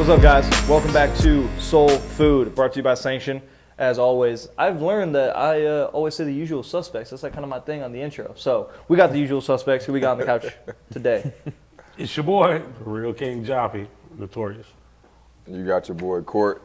What's up, guys? Welcome back to Soul Food, brought to you by Sanction. As always, I've learned that I always say the usual suspects. That's like kind of my thing on the intro. So we got the usual suspects. Who we got on the couch today? It's your boy, the real King Joppy, Notorious. You got your boy Court.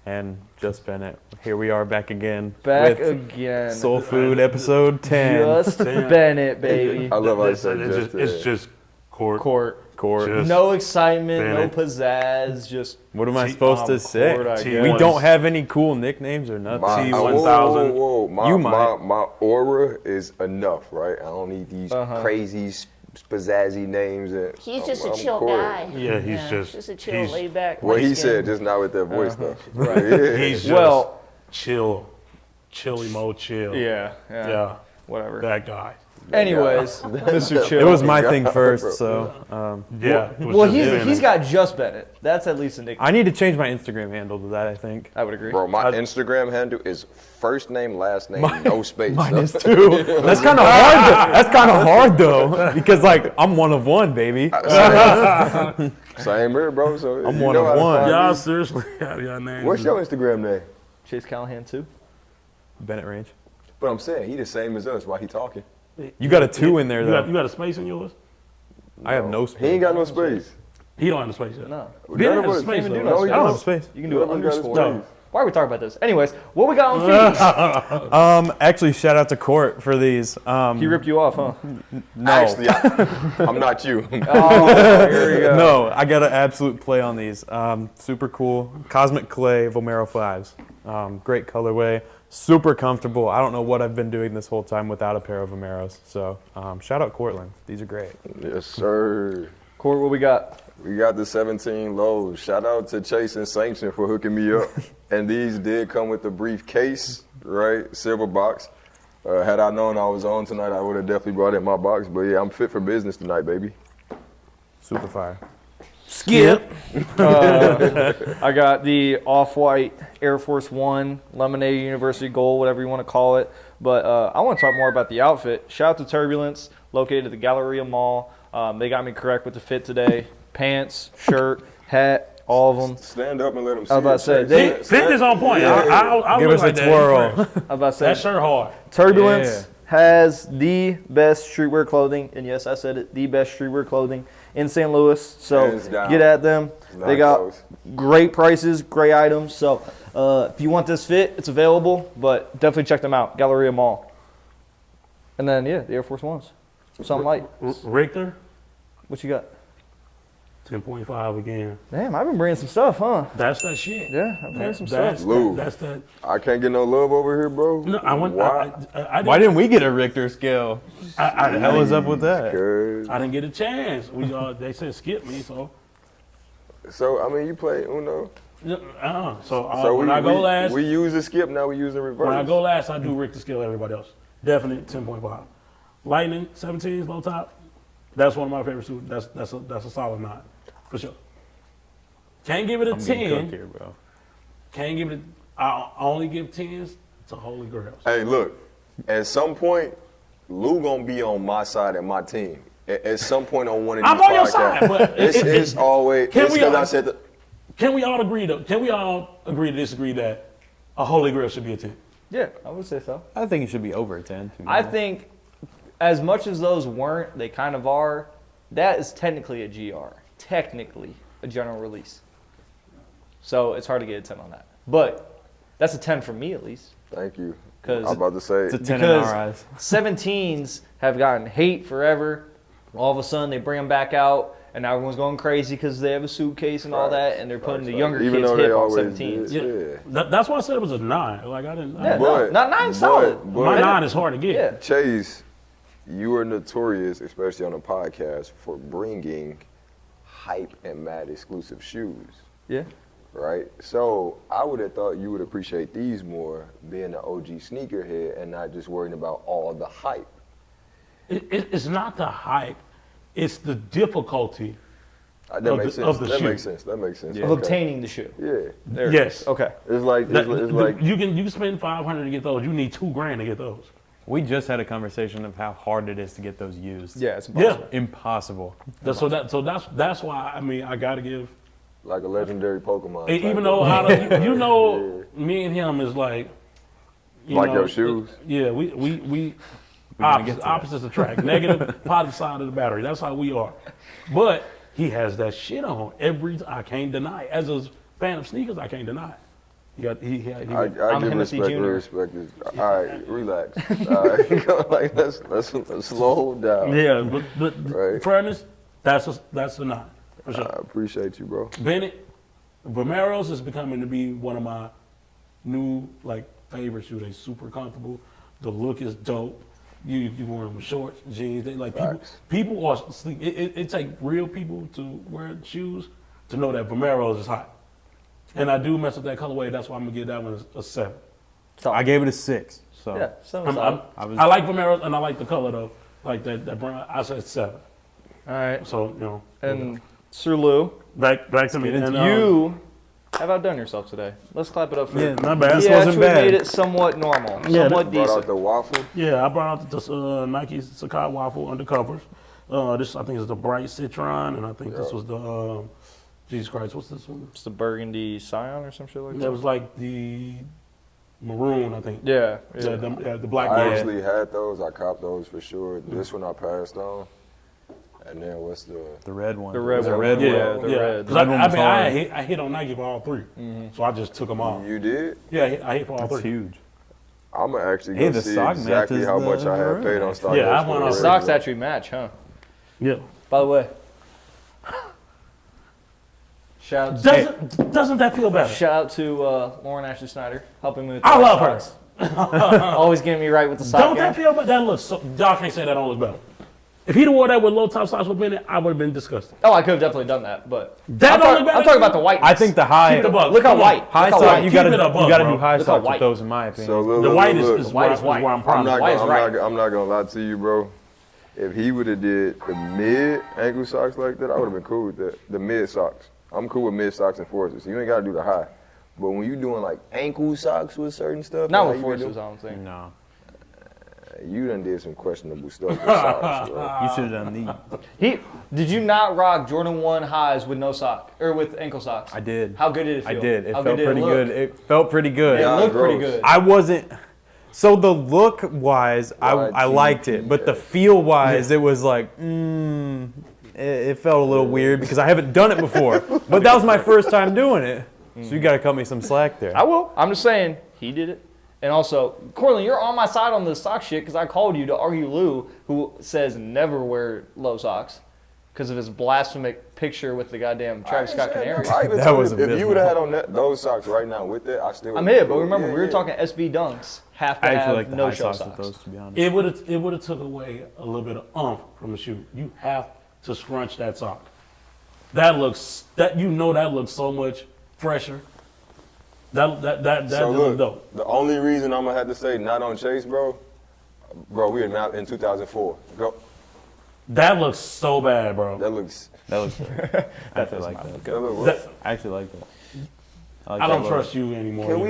And Just Bennett. Here we are back again. Back with again. Soul Food episode 10. Just Bennett, baby. I love how you say It's just Court. Court. Just No excitement, Bennett. no pizzazz, just what am I supposed to say? Court, I guess. We don't have any cool nicknames or nothing. T1000. Whoa. You might. My aura is enough, right? I don't need these crazy, spazazzy names. He's just a I'm chill Court. guy. Yeah, he's just a chill, laid back. What he light skin. said, just not with that voice though. Right. Yeah. He's just Well- chilly mode chill. Yeah, whatever. That guy. Anyways, Mr. Chill. It was my thing first, so Yeah. it was Well, just he's got Just Bennett. That's at least a nickname. I need to change my Instagram handle to that, I think. I would agree. Bro, my Instagram handle is first name, last name, no space. Mine is too. That's kind of hard. That's kind of hard though, because like I'm one of one, baby. Same here, bro. So I'm you one know of how to one. find Y'all me. seriously have y'all names. What's your Instagram name? Chase Callahan too. Bennett Range. But I'm saying he the same as us. Why he talking? You got a 2 in there You though. got a space in yours? I have no space. He ain't got no space. He don't have a space yet. No. Ben None of has us- space, even though, do right? no he I don't don't. have space. You can do an Whoever got his underscore. space. Why are we talking about this? Anyways, what we got on feet? Actually, shout out to Court for these. He ripped you off, huh? No. Actually, I'm not you. Oh, here we go. No, I got an absolute play on these. Super cool. Cosmic Clay Vomero 5s. Great colorway. Super comfortable. I don't know what I've been doing this whole time without a pair of Vomeros. So shout out Cortland. These are great. Yes, sir. Court, what we got? We got the 17 lows. Shout out to Chase and Sanction for hooking me up. And these did come with the briefcase, right? Silver box. Had I known I was on tonight, I would have definitely brought in my box. But yeah, I'm fit for business tonight, baby. Super fire. Skip. I got the off-white Air Force One, Lemonade University Gold, whatever you want to call it. But I want to talk more about the outfit. Shout out to Turbulence, located at the Galleria Mall. They got me correct with the fit today. Pants, shirt, hat, all of them. Stand up and let them see I was about to say, it. they- Fit is on point. I Give look us a like that. twirl. I was about to say, That shirt hard. Turbulence has the best streetwear clothing, and yes, I said it, the best streetwear clothing in St. Louis. So Hands down. get at them. They Not got close. great prices, great items. So if you want this fit, it's available, but definitely check them out, Galleria Mall. And then, yeah, the Air Force Ones. Something light. Richter, What you got? 10.5 again. Damn, I've been bringing some stuff, huh? That's that shit. Yeah, I've been bringing some That's stuff. Lou. that's that. I can't get no love over here, bro. No, I went. Why? Why didn't we get a Richter scale? I The hell is up with that? Cause, I didn't get a chance. They said skip me, so. so I mean, you play Uno. So when I go last, we use the skip. Now we use the reverse. when I go last, I do Richter scale everybody else. Definitely 10.5. Lightning 17s low top. That's one of my favorite suits. That's a solid 9 for sure. Can't give it a I'm getting 10. cooked here, bro. Can't give it. I only give 10s to Holy Grails. Hey, look. At some point, Lou gonna be on my side and my team. At some point on one of these I'm on your podcasts. side, but It's always. Can It's we because all- I said that. Can we all agree though? Can we all agree to disagree that a Holy Grail should be a 10? Yeah, I would say so. I think it should be over a 10. to be I honest. think as much as those weren't, they kind of are. That is technically a GR. Technically a general release. So it's hard to get a 10 on that. But that's a 10 for me at least. Thank you. 'Cause I'm about to say. It's a 10 in Because our eyes. 17s have gotten hate forever. All of a sudden they bring them back out and now everyone's going crazy because they have a suitcase and all that and they're putting the younger Even kids though they hip on always 17s. did. Yeah. That's why I said it was a 9. Like I didn't. Yeah, But- no, not 9 solid. but- My 9 is hard to get. Yeah. Chase, you are notorious, especially on a podcast, for bringing hype and mad exclusive shoes. Yeah. Right? So I would have thought you would appreciate these more, being an OG sneakerhead and not just worrying about all the hype. It's not the hype. It's the difficulty. That Of makes the- sense. of the That shoe. makes sense. That makes sense. Of obtaining the shoe. Yeah. There it Yes. is. Okay. It's like it's like you can spend $500 to get those. You need $2,000 to get those. We just had a conversation of how hard it is to get those used. Yeah, it's Yeah. impossible. Impossible. That's why I mean I gotta give Like a legendary Pokemon. And type even though of- you know, me and him is like, you Like know, your shoes? Yeah, we gonna get to that. opposites attract. Negative, positive side of the battery. That's how we are. But he has that shit on I can't deny it. As a fan of sneakers, I can't deny it. I I'm give Hennessy respect Jr. where respect is. All right, relax. All right, like let's slow down. yeah, but Right. fairness, that's a nine for I sure. appreciate you, bro. Bennett, Vomeros is becoming to be one of my new like favorite shoes. They super comfortable. The look is dope. You wear them with shorts, jeans. They like Facts. people are sleep. It take real people to wear shoes to know that Vomeros is hot. And I do mess with that colorway. That's why I'm gonna give that one a 7. I gave it a 6. So Yeah, sounds solid. I like Vomeros and I like the color though. Like that brown. I said 7. All right. So you know. And Sir Lou, back to me. And, you have outdone yourself today. Let's clap it up for Yeah, not bad. This You wasn't actually bad. made it somewhat normal, Yeah, somewhat Brought out decent. the waffle. Yeah, I brought out the Nike Sakai waffle undercovers. This I think is the bright citron, and I think this was the Jesus Christ. What's this one? It's the burgundy scion or some shit like That that. was like the maroon, I think. Yeah. Yeah, the black I one. actually had those. I copped those for sure. This one I passed on. And then what's the? the red one. The red Was it one. red Yeah, one? the Yeah, red. 'cause Red one was hard. I hit on Nike for all 3, so I just took them all. You did? Yeah, I hit for all That's 3. huge. I'm gonna actually Hey, go the see sock exactly matches how the much I had paid on maroon. stock. Yeah, I went on The socks actually match, huh? Yeah. By the way, shout Doesn't that feel better? out to Lauren Ashley Snyder helping me with I the love her. socks. Always getting me right with the sock Don't game. that feel better? That looks so. Y'all can't say that don't look better. If he'd have wore that with low top socks with Bennett, I would have been disgusted. Oh, I could have definitely done that, but That don't look better. I'm talking about the white. I think the high Keep it a buck. Look how Come on. white. high Look how sock white. you Keep gotta it a buck, you gotta bro. do high Look how socks with white. those in my opinion. So look, The look, white look, is look. white is where white. I'm I'm proud not, of. White is gonna, right. I'm not gonna lie to you, bro. If he would have did the mid ankle socks like that, I would have been cool with that. The mid socks. I'm cool with mid socks and forces. You ain't gotta do the high. But when you doing like ankle socks with certain stuff, Not like with how you forces, do- I don't think. No. You done did some questionable stuff with socks, bro. You should have done these. Did you not rock Jordan 1 highs with no sock or with ankle socks? I did. How good did it feel? I did. It How felt good did pretty it look? good. It felt pretty good. It Yeah, looked pretty gross. good. I wasn't. So the look wise, I liked it, but the feel wise, it was like, it felt a little weird because I haven't done it before. But that was my first time doing it, so you got to cut me some slack there. I will. I'm just saying he did it. And also, Cortland, you're on my side on this sock shit because I called you to argue Lou, who says never wear low socks because of his blasphemic picture with the goddamn Travis Scott Canary. That was If you abysmal. would have had on those socks right now with that, I still. I'm would've here, been but cool. remember, Yeah, we were yeah. talking SB dunks have to I actually have like the no high show socks with socks. those, to be honest. It would have took away a little bit of oomph from the shoe. You have to scrunch that sock. That looks that looks so much fresher. That So looks look, dope. the only reason I'm gonna have to say not on Chase, bro, we are now in 2004. Go. That looks so bad, bro. That looks. That looks good. I actually like that. That look, That- I actually like that. like I that don't look. trust you anymore. Can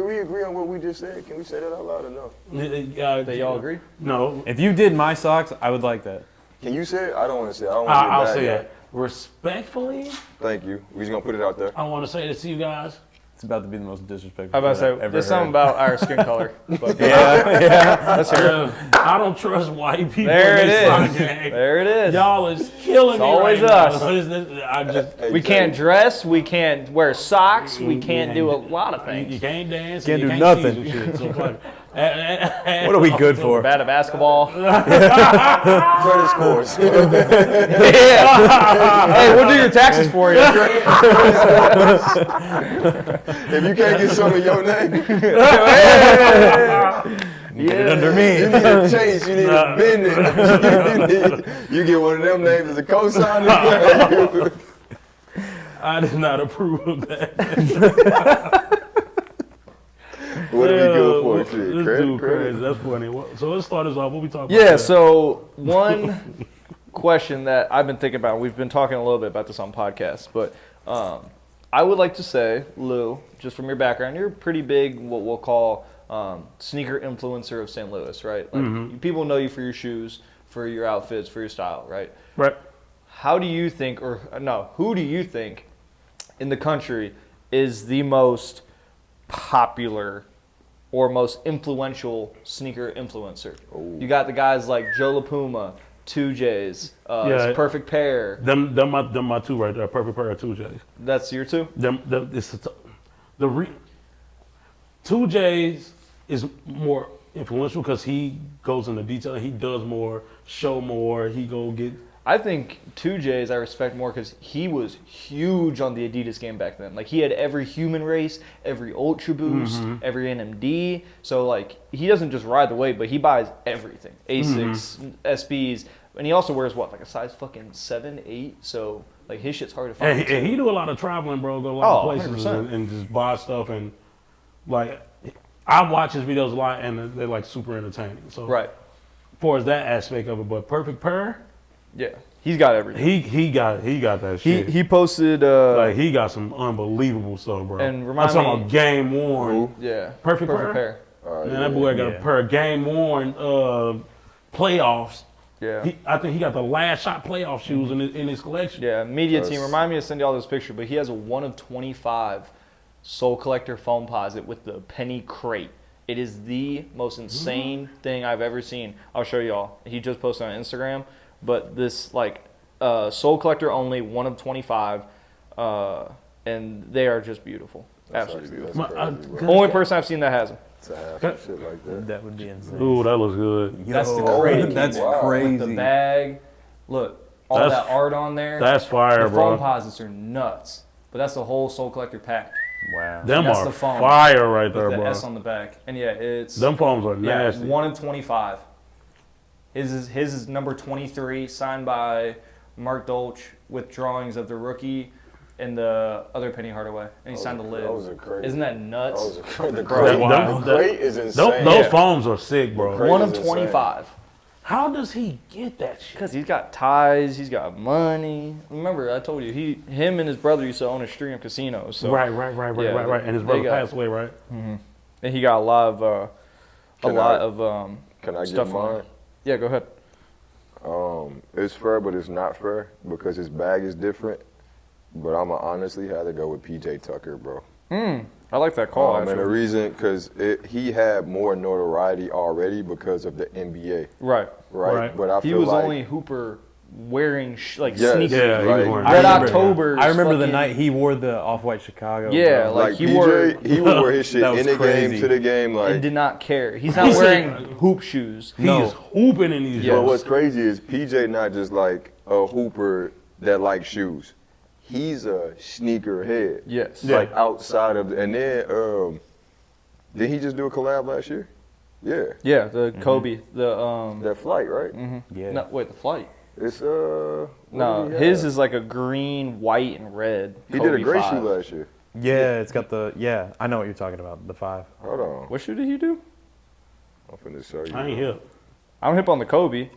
we agree on what we just said? Can we say that out loud or no? They all agree? No, If you did my socks, I would like that. Can you say it? I don't want to say it. I don't want to I'll be a say bad it. Respectfully, guy. Thank you. We just gonna put it out there. I want to say this to you guys. It's about to be the most disrespectful. I'm about to thing I've say, ever there's something heard. about our skin color. But Yeah, let's hear it. I don't trust white people. There in it this is. sock gang. There it is. Y'all is killing It's me always right us. now. I just Hey, We Jay, can't dress. We can't wear socks. We can't do a lot of You things. can't dance. Can't and do you nothing. tease and shit, so fuck it. What are we good for? Bad at basketball. credit scores. Yeah. Hey, we'll do your taxes for you. If you can't get some of your name, Get it under me. you need a Chase. You need a Bennett. You get one of them names as a cosigner. I did not approve of that. What are we good for? This Shit, dude credit, crazy. credit. That's funny. So let's start this off. What we talking Yeah, about? so one question that I've been thinking about, we've been talking a little bit about this on podcasts, but I would like to say, Lou, just from your background, you're a pretty big, what we'll call sneaker influencer of St. Louis, right? Like, people know you for your shoes, for your outfits, for your style, right? Right. How do you think, or no, who do you think in the country is the most popular or most influential sneaker influencer. You got the guys like Joe LaPuma, 2J's, Yeah. Perfect Pair. Them my two right there. Perfect pair of 2Js. That's your two? The 2J's is more influential because he goes into detail. He does more, show more. He go get. I think 2J's I respect more because he was huge on the Adidas game back then. Like he had every Human Race, every Ultra Boost, every NMD. So like he doesn't just ride the wave, but he buys everything. Asics, SBs, and he also wears what, like a size fucking 7, 8. So like his shit's hard to find. And he do a lot of traveling, bro. Go a lot of places 100%. and just buy stuff and like. I watch his videos a lot and they're like super entertaining. So Right. as far as that aspect of it, but Perfect Pair. Yeah. He's got everything. He got that shit. He posted like he got some unbelievable stuff, bro. And I'm remind talking me- about game worn. yeah. Perfect Pair? All right, Man, that boy got a pair of game worn playoffs. Yeah. I think he got the last shot playoff shoes in his collection. Yeah, media team, remind me to send y'all this picture, but he has a 1 of 25 Soul Collector foam posit with the penny crate. It is the most insane thing I've ever seen. I'll show y'all. He just posted on Instagram, but this like Soul Collector only 1 of 25, and they are just beautiful. Absolutely beautiful. Only person I've seen that has them. To have some shit like that. That would be insane. Ooh, that looks good. That's the Yo, crate. That's Wow. crazy. The bag, look, all That's- that art on there. That's fire, the bro. foam posits are nuts, but that's the whole Soul Collector pack. Wow. Them That's are the foam. fire right there, With the bro. S on the back, and yeah, it's Them foams are yeah, nasty. 1 in 25. His is number 23, signed by Mark Dolch with drawings of the rookie and the other Penny Hardaway, and he signed the lid. Those are crazy. Isn't that nuts? Those are crazy. The Bro, crate, wow. the crate is insane. Those Yeah. foams are sick, bro. Crazy. 1 of is insane. 25. How does he get that shit? Because he's got ties, he's got money. Remember, I told you, him and his brother used to own a string of casinos. So, Right. yeah, And his they brother got- passed away, right? and he got a lot of Can I stuff get on mine? there. Yeah, go ahead. It's fair, but it's not fair because his bag is different. But I'ma honestly have to go with PJ Tucker, bro. I like that call. And the actually. reason, because he had more notoriety already because of the NBA, Right. right? But I He feel was like only Hooper wearing Yes. sneakers. Yeah, he was Like, wearing. Red I remember- October. I remember the fucking- night he wore the Off-White Chicago. Yeah, bro. like, like he PJ, wore- he would wear his shit That in was the game crazy. to the game, and like. did not care. He's not He wearing said- hoop shoes. He No. is hooping in these. Yeah. But joints. what's crazy is PJ not just like a hooper that likes shoes. He's a sneaker head. Yes. Like outside of, and then did he just do a collab last year? Yeah, Yeah, the Kobe, the that flight, right? Yeah. no, wait, the flight. It's No, what did he his have? is like a green, white, and red. He Kobe did a great 5. shoe last year. Yeah, it's got the, yeah, I know what you're talking about, the 5. Hold on, What shoe did he do? I'm finna show you. I ain't here. I'm hip on the Kobe.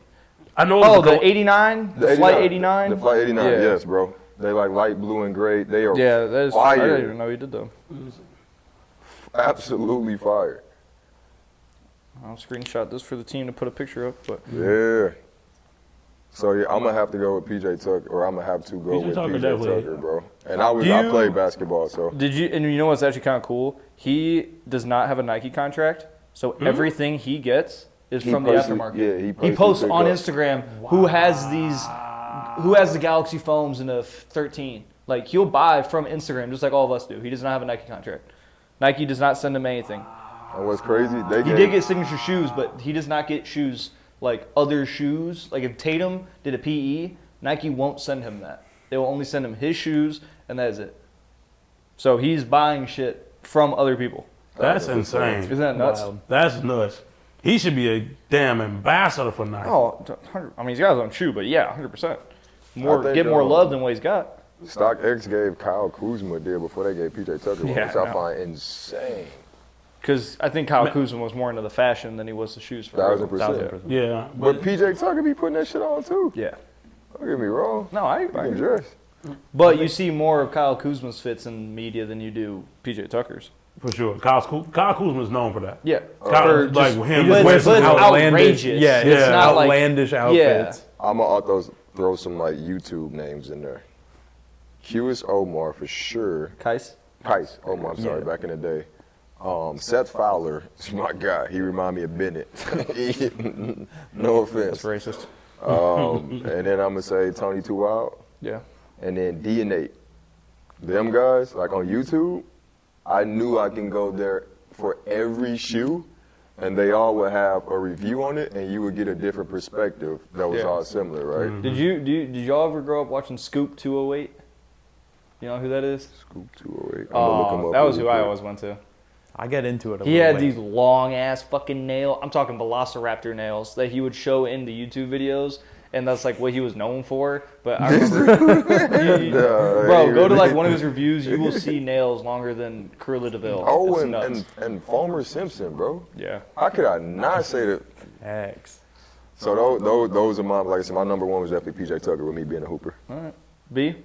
I know. Oh, it's a the 89, the Flight 89. The flight 89, Yeah. yes, bro. They like light blue and gray. They are Yeah, that is. I fire. didn't even know he did them. Absolutely fire. I'll screenshot this for the team to put a picture up. But Yeah. So yeah, I'm gonna have to go with PJ Tucker, or I'm gonna have to go PJ with Tucker PJ definitely. Tucker, bro. And I Do you- played basketball, so did you? And you know what's actually kind of cool? He does not have a Nike contract, so everything he gets is He from the personally- aftermarket. yeah, he he personally posts picked on up. Instagram who has these, who has the Galaxy foams in a 13. Like he'll buy from Instagram just like all of us do. He does not have a Nike contract. Nike does not send him anything. and what's crazy, they He did get signature shoes, but he does not get shoes like other shoes. Like if Tatum did a PE, Nike won't send him that. They will only send him his shoes, and that is it. So he's buying shit from other people. That's insane. Isn't that nuts? Wild. That's nuts. He should be a damn ambassador for Nike. Oh, 100 I mean, he's got his own shoe, but yeah, 100%. More, think, get more love than what he's got. StockX gave Kyle Kuzma a deal before they gave PJ Tucker one, Yeah, which I I know. find insane. Because I think Kyle Kuzma was more into the fashion than he was the shoes for real. 1000%. Yeah, But PJ Tucker be putting that shit on too. Yeah. Don't get me wrong. No, I He can agree. dress. But you see more of Kyle Kuzma's fits in media than you do PJ Tucker's. for sure. Kyle Kuzma is known for that. Yeah. Kyle, For like just- him, He just But- wears some but it's outlandish, outrageous. yeah, It's not like- outlandish outfits. I'm gonna throw some like YouTube names in there. QS Omar for sure. Kais. Price. Omar, I'm sorry, back in the day. Seth Fowler is my guy. He remind me of Bennett. No offense. That's racist. And then I'm gonna say Tony Too Wild. Yeah. And then D and 8. Them guys, like on YouTube, I knew I can go there for every shoe, and they all would have a review on it, and you would get a different perspective that was Yeah. all similar, right? Did y'all ever grow up watching Scoop 208? You know who that is? Scoop 208. I'm gonna look him up That was real who I quick. always went to. I get into it a He little had late. these long ass fucking nails. I'm talking Velociraptor nails that he would show in the YouTube videos, and that's like what he was known for. But I remember, bro, go to like one of his reviews. You will see nails longer than Cruella DeVille. Oh, It's and, nuts. and Palmer Simpson, bro. Yeah. How could I not say that? X. So those are my, like I said, my number one was definitely PJ Tucker with me being a hooper. All right. B.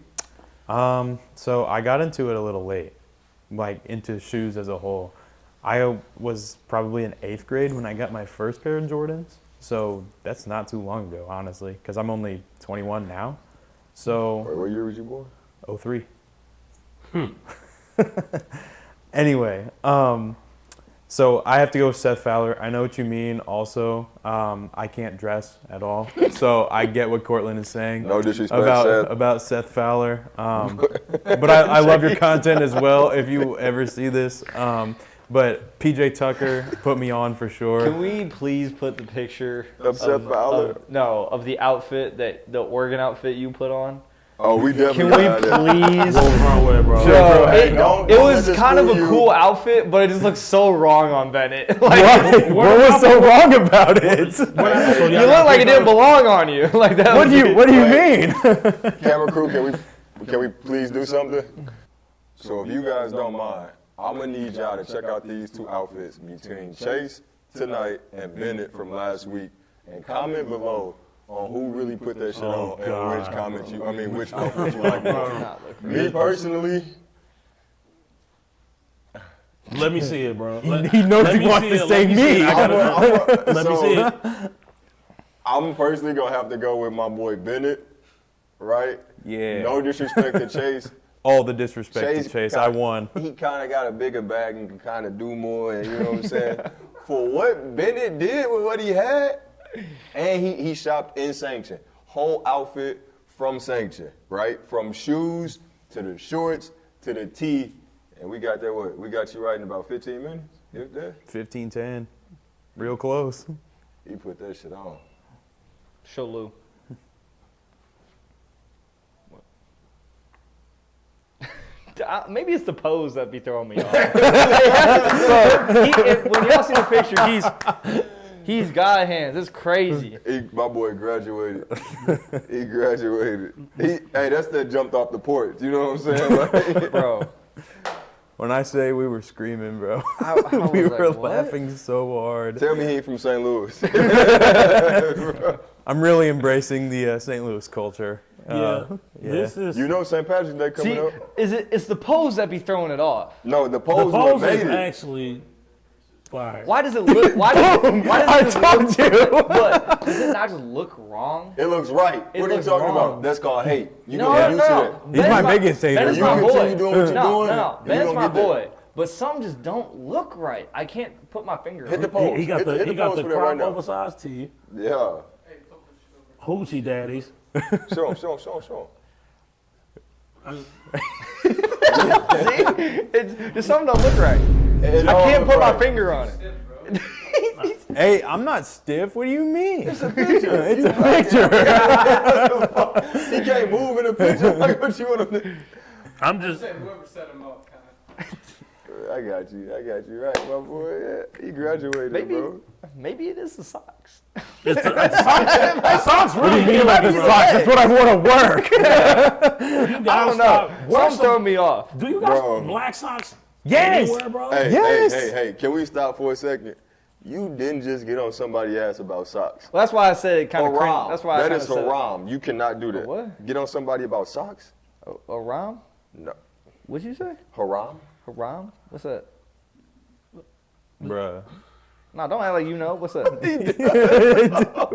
So I got into it a little late, like into shoes as a whole. I was probably in 8th grade when I got my first pair of Jordans. So that's not too long ago, honestly, because I'm only 21 now. So Wait, what year was you born? 03. Anyway, so I have to go with Seth Fowler. I know what you mean. Also, I can't dress at all, so I get what Cortland is saying. No disrespect, Seth. about Seth Fowler. But I love your content as well. If you ever see this, but PJ Tucker put me on for sure. Can we please put the picture Of Seth Fowler? of the outfit the Oregon outfit you put on? Oh, we definitely Can we got that. please? What's wrong with it, bro? Bro, Hey, it don't was let this kind of a fool you. cool outfit, but it just looked so wrong on Bennett. Like, What was so wrong about it? So you look like it didn't belong on you. Like that. What do you mean? Camera crew, can we please do something? So if you guys don't mind, I'm gonna need y'all to check out these two outfits between Chase tonight and Bennett from last week, and comment below on who really put that shit on and which outfit you like more. Me personally, Let me see it, bro. He knows let he me wants see to it, say let me see me. it. I gotta- Let me so- see it. I'm personally gonna have to go with my boy Bennett, right? Yeah. No disrespect to Chase. All the disrespect to Chase. I won. He kind of got a bigger bag and can kind of do more, and you know what I'm saying? For what Bennett did with what he had, and he shopped in Sanction. Whole outfit from Sanction, right? From shoes to the shorts to the tee, and we got that what? We got you right in about 15 minutes? If that? 15-10. Real close. He put that shit on. Show Lou. Maybe it's the pose that be throwing me off. When y'all see the picture, he's got hands. It's crazy. My boy graduated. He graduated. Hey, that's that jumped off the porch. You know what I'm saying? Like, Bro. When I say we were screaming, bro, I we was were like, what? laughing so hard. tell me he ain't from St. Louis. I'm really embracing the St. Louis culture. Yeah. This is You know St. Patrick's Day coming See, up? it's the pose that be throwing it off. No, the the pose pose was is amazing. actually fire. Why does it look? Why does it told you. But does it not just look wrong? It looks right. It What are you looks talking wrong. about? That's called hate. You No, gonna get used to no. that. He's Ben's my biggest hater. Ben's You my continue boy. doing what you're doing, No, you Ben's gonna my get there. boy. But some just don't look right. I can't put my finger Hit on the it. pose. He got Hit the pose for that crop right now. oversized tee, Yeah. hoochie daddies. Show him. See? There's something don't look right. And I all can't the put my right. finger on it. Hey, I'm not stiff. What do you mean? It's a picture. It's a picture. He can't move in a picture. Like what you want to I'm just Whoever set him up, kind I got you. Right, my boy. Yeah. He graduated, Maybe, bro. maybe it is the socks. it's the socks What do really you mean about the you socks? say? That's what I wore to work. You I guys don't know. stop. Wear Something some- throwing me off. Do you guys Bro. black socks? Yes. Anywhere, bro? Hey, Yes. hey. Can we stop for a second? You didn't just get on somebody's ass about socks. Well, that's why I said it kind of cringe. Haram. That's why That I is kind of said haram. You cannot do that. what? Get on somebody about socks? a ram. No. What'd you say? Haram? Haram? What's that? Bruh. No, don't act like you know. What's that?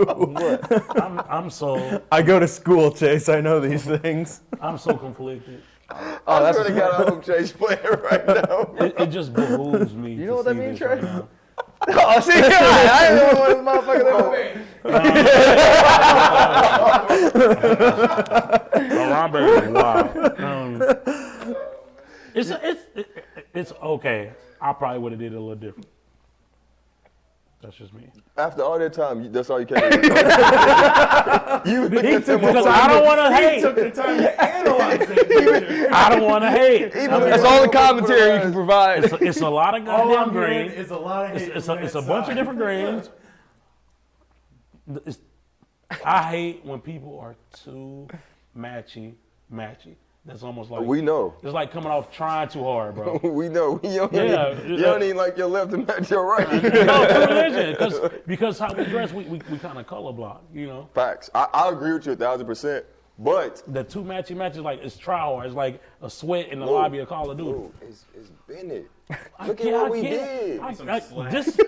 What? I'm so I go to school, Chase. I know these things. conflicted. I swear to God, I hope Chase playing right now. It just behooves me. You know to what that see means, this Trey? right now. Oh, see, I didn't know what this motherfucker Oh, my baby, wow. It's okay. I probably would have did it a little different. That's just me. After all that time, that's all you can do. Because I don't want to hate. Took the time to analyze that picture. I don't want to hate. That's all the commentary you can provide. It's a lot of All goddamn I'm getting grain. is a lot of hate It's from a that bunch of side. different grains. I hate when people are too matchy. That's almost like We know. it's like coming off trying too hard, bro. We know. You don't, Yeah. you don't even like your left to match your right. No, true religion, because how we dress, we kind of color block, you know. Facts. I agree with you 1,000%. But The two matchy matches, like it's trial hard. It's like a sweat in the lobby of Call of Duty. bro, it's Bennett. Look at what we did. This,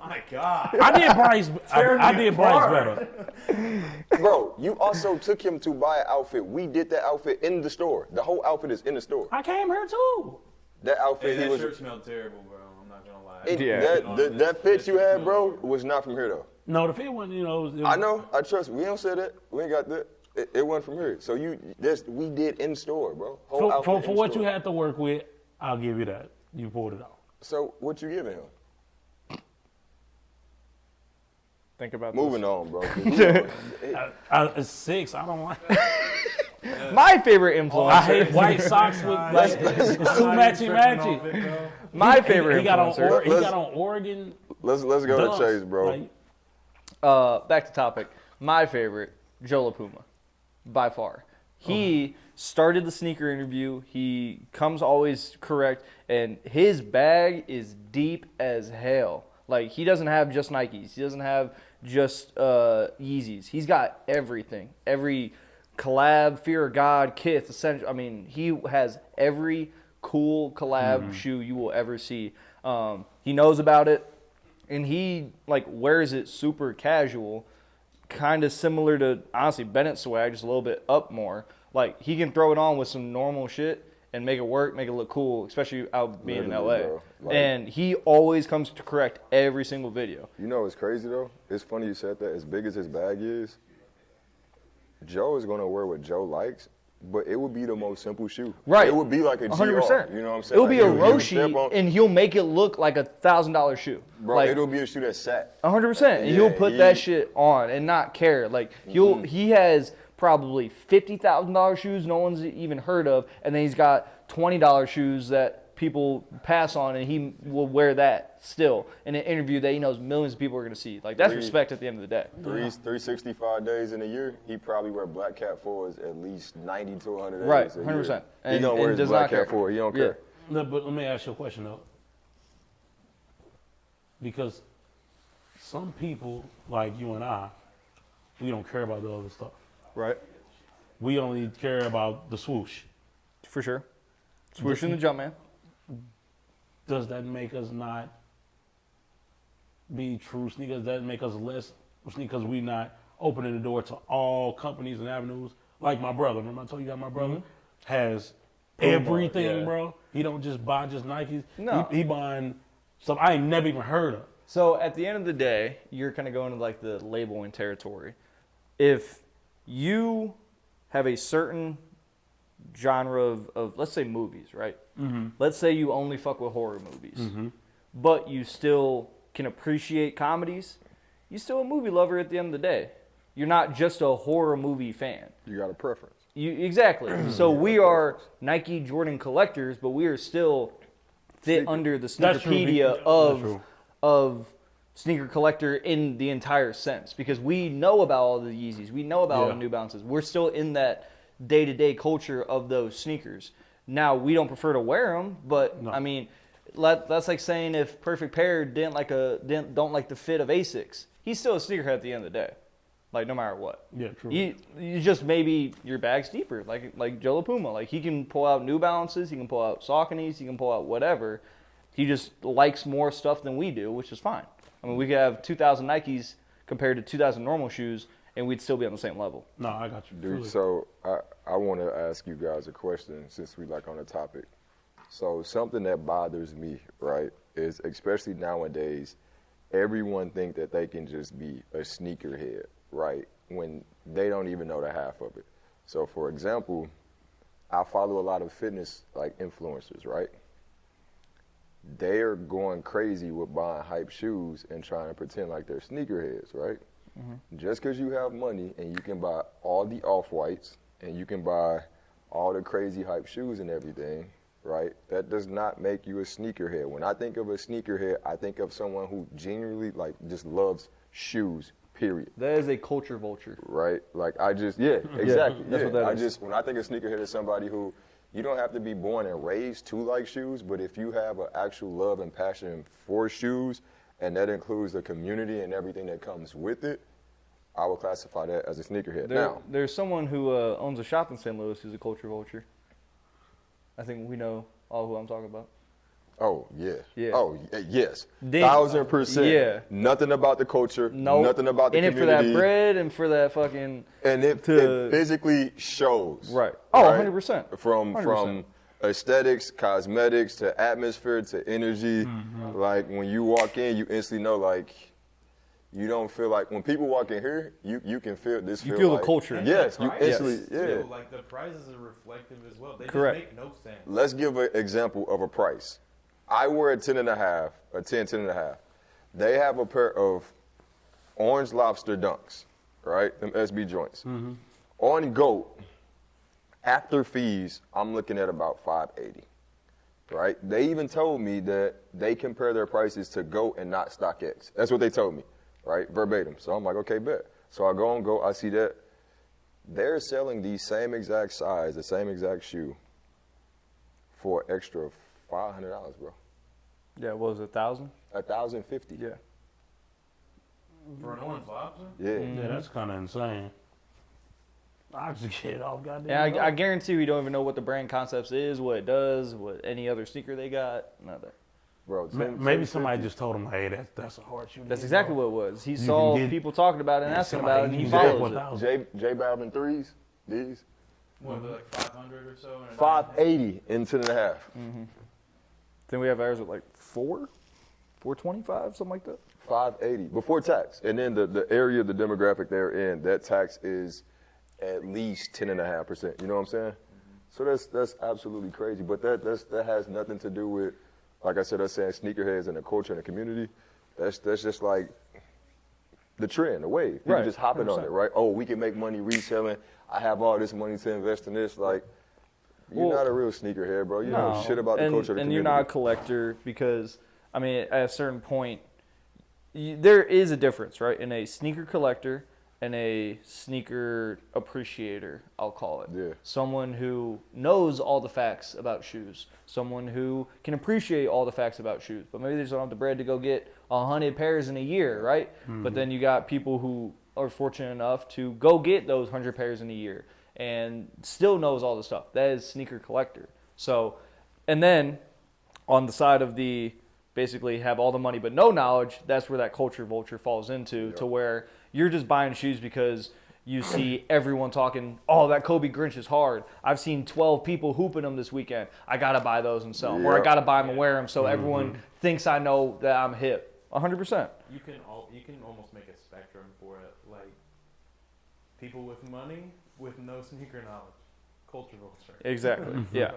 My God. I did Bryce. Tear I me did Bryce apart. better. Bro, you also took him to buy an outfit. We did that outfit in the store. The whole outfit is in the store. I came here too. That outfit, he was. shirt smelled terrible, bro. I'm not gonna lie. It, that fit you had, bro, was not from here though. No, the fit one, you know. I know. I trust. We don't say that. We ain't got that. It wasn't from here. So we did in store, bro. Whole outfit For in what store. you had to work with, I'll give you that. You pulled it out. So what you giving him? Think about Moving on, bro. It's 6. I don't like. this. My favorite influencer. I hate white socks with like it's too matchy. My favorite He got on. influencer. He got on Oregon. let's go dunks. to Chase, bro. Like, Back to topic. My favorite, Joe LaPuma, by far. He started the sneaker interview. He comes always correct, and his bag is deep as hell. Like, he doesn't have just Nikes. He doesn't have just Yeezys. He's got everything. Every collab, Fear of God, Kith, Essential. I mean, he has every cool collab shoe you will ever see. He knows about it, and he like wears it super casual, kind of similar to honestly Bennett swag, just a little bit up more. Like, he can throw it on with some normal shit and make it work, make it look cool, especially out being in LA. Literally, bro. Like- And he always comes to correct every single video. You know what's crazy though? It's funny you said that. As big as his bag is, Joe is gonna wear what Joe likes, but it would be the most simple shoe. Right. It would be like a 100%. GR. You know what I'm saying? It'll be a Like, he'll step Roshi, on- and he'll make it look like $1,000 shoe. Bro, like, it'll be a shoe that sat. 100%. And he'll put that shit on and not care. Like, he has probably $50,000 shoes no one's even heard of, and then he's got $20 shoes that people pass on, and he will wear that still in an interview that he knows millions of people are going to see. Like, that's respect at the end of the day. 365 days in a year, he probably wear Black Cat 4s at least 90 to 100 days. Right, a year. 100%. He And- gonna wear and his does Black not care. Cat 4. He don't Yeah. care. no, but let me ask you a question though, because some people like you and I, we don't care about the other stuff. Right. We only care about the swoosh. For sure. Swoosh in the jump, man. Does that make us not be true sneakers? Does that make us less sneakers? We not opening the door to all companies and avenues? Like my brother. Remember I told you that my brother has everything, yeah. bro. He don't just buy just Nikes. No. He buying stuff I ain't never even heard of. So at the end of the day, you're kind of going to like the labeling territory. If you have a certain genre of let's say movies, right? Mm-hmm. Let's say you only fuck with horror movies, but you still can appreciate comedies. You're still a movie lover at the end of the day. You're not just a horror movie fan. You got a preference. Exactly. So we are Nike Jordan collectors, but we are still fit under the That's true. Sneakerpedia That's true. of sneaker collector in the entire sense, because we know about all the Yeezys, we know about all the New Balances. We're still in that day-to-day culture of those sneakers. Now, we don't prefer to wear them, but I mean, that's like saying if Perfect Pair don't like the fit of Asics, he's still a sneakerhead at the end of the day. Like, no matter what. Yeah, true. You just maybe your bag's deeper, like Joe LaPuma. Like, he can pull out New Balances, he can pull out Sauconys, he can pull out whatever. He just likes more stuff than we do, which is fine. I mean, we could have 2,000 Nikes compared to 2,000 normal shoes, and we'd still be on the same level. No, I got you. Dude, Truly. so I want to ask you guys a question since we like on the topic. So something that bothers me, right, is especially nowadays, everyone think that they can just be a sneakerhead, right, when they don't even know the half of it. So for example, I follow a lot of fitness like influencers, right? They're going crazy with buying hype shoes and trying to pretend like they're sneakerheads, right? Just because you have money and you can buy all the off-whites and you can buy all the crazy hype shoes and everything, right? That does not make you a sneakerhead. When I think of a sneakerhead, I think of someone who genuinely like just loves shoes, period. That is a culture vulture. Right? Like I just, yeah, exactly. that's what that I is. just, when I think of sneakerhead, is somebody who, you don't have to be born and raised to like shoes, but if you have an actual love and passion for shoes, and that includes the community and everything that comes with it, I would classify that as a sneakerhead. Now, There's someone who owns a shop in St. Louis who's a culture vulture. I think we know all who I'm talking about. oh yeah, Yeah. oh yes, Then- 1000%. Yeah. Nothing about the culture. No, Nothing about the in it community. for that bread and for that fucking And it physically shows. Right. Oh, right? 100%. From 100%. aesthetics, cosmetics, to atmosphere, to energy. Like when you walk in, you instantly know like you don't feel like when people walk in here, you can feel this. You feel the like, culture. Yes, you Prices instantly. Yeah. too, like the prices are reflective as well. They Correct. just make no sense. Let's give an example of a price. I wear a 10 and a half, a 10 and a half. They have a pair of orange lobster dunks, right? Them SB joints. On GOAT, after fees, I'm looking at about $580, right? They even told me that they compare their prices to GOAT and not StockX. That's what they told me, right? Verbatim. So I'm like, okay, bet. So I go on GOAT, I see that they're selling the same exact size, the same exact shoe for extra $500, bro. Yeah, what was it, 1,000? $1,050. Yeah. For an orange lobster? Yeah. Yeah, that's kind of insane. I just get it off goddamn. And I guarantee we don't even know what the brand concepts is, what it does, what any other sneaker they got. Nothing. Bro, Maybe somebody just told him, hey, that's a hard shoe. to That's get, exactly bro. what it was. He can saw get- people talking about it and asking somebody about it, and he can get follows for it. 1,000. J Balvin threes, these What, like 500 or so? And a 580 in 10 and a half. Then we have ours at like 425, something like that. 580 before tax, and then the area of the demographic they're in, that tax is at least 10.5%. You know what I'm saying? So that's absolutely crazy. But that has nothing to do with, like I said, us saying sneakerheads and the culture and the community. That's just like the trend, the wave. People Right, just hopping on 100%. it, right? Oh, we can make money reselling. I have all this money to invest in this. Like, you're Well, not a real sneakerhead, bro. You know shit about the culture of the and community. you're not a collector because, I mean, at a certain point, there is a difference, right, in a sneaker collector and a sneaker appreciator, I'll call it. Yeah. Someone who knows all the facts about shoes. Someone who can appreciate all the facts about shoes. But maybe they just don't have the bread to go get 100 pairs in a year, right? But then you got people who are fortunate enough to go get those 100 pairs in a year and still knows all the stuff. That is sneaker collector. So, and then on the side of the basically have all the money but no knowledge, that's where that culture vulture falls into, to where you're just buying shoes because you see everyone talking, oh, that Kobe Grinch is hard. I've seen 12 people hooping them this weekend. I got to buy those and sell them. Or I Yep. got to buy them and wear them so everyone thinks I know that I'm hip. 100%. You can almost make a spectrum for it, like people with money with no sneaker knowledge, culture vulture. Exactly. Yeah. So,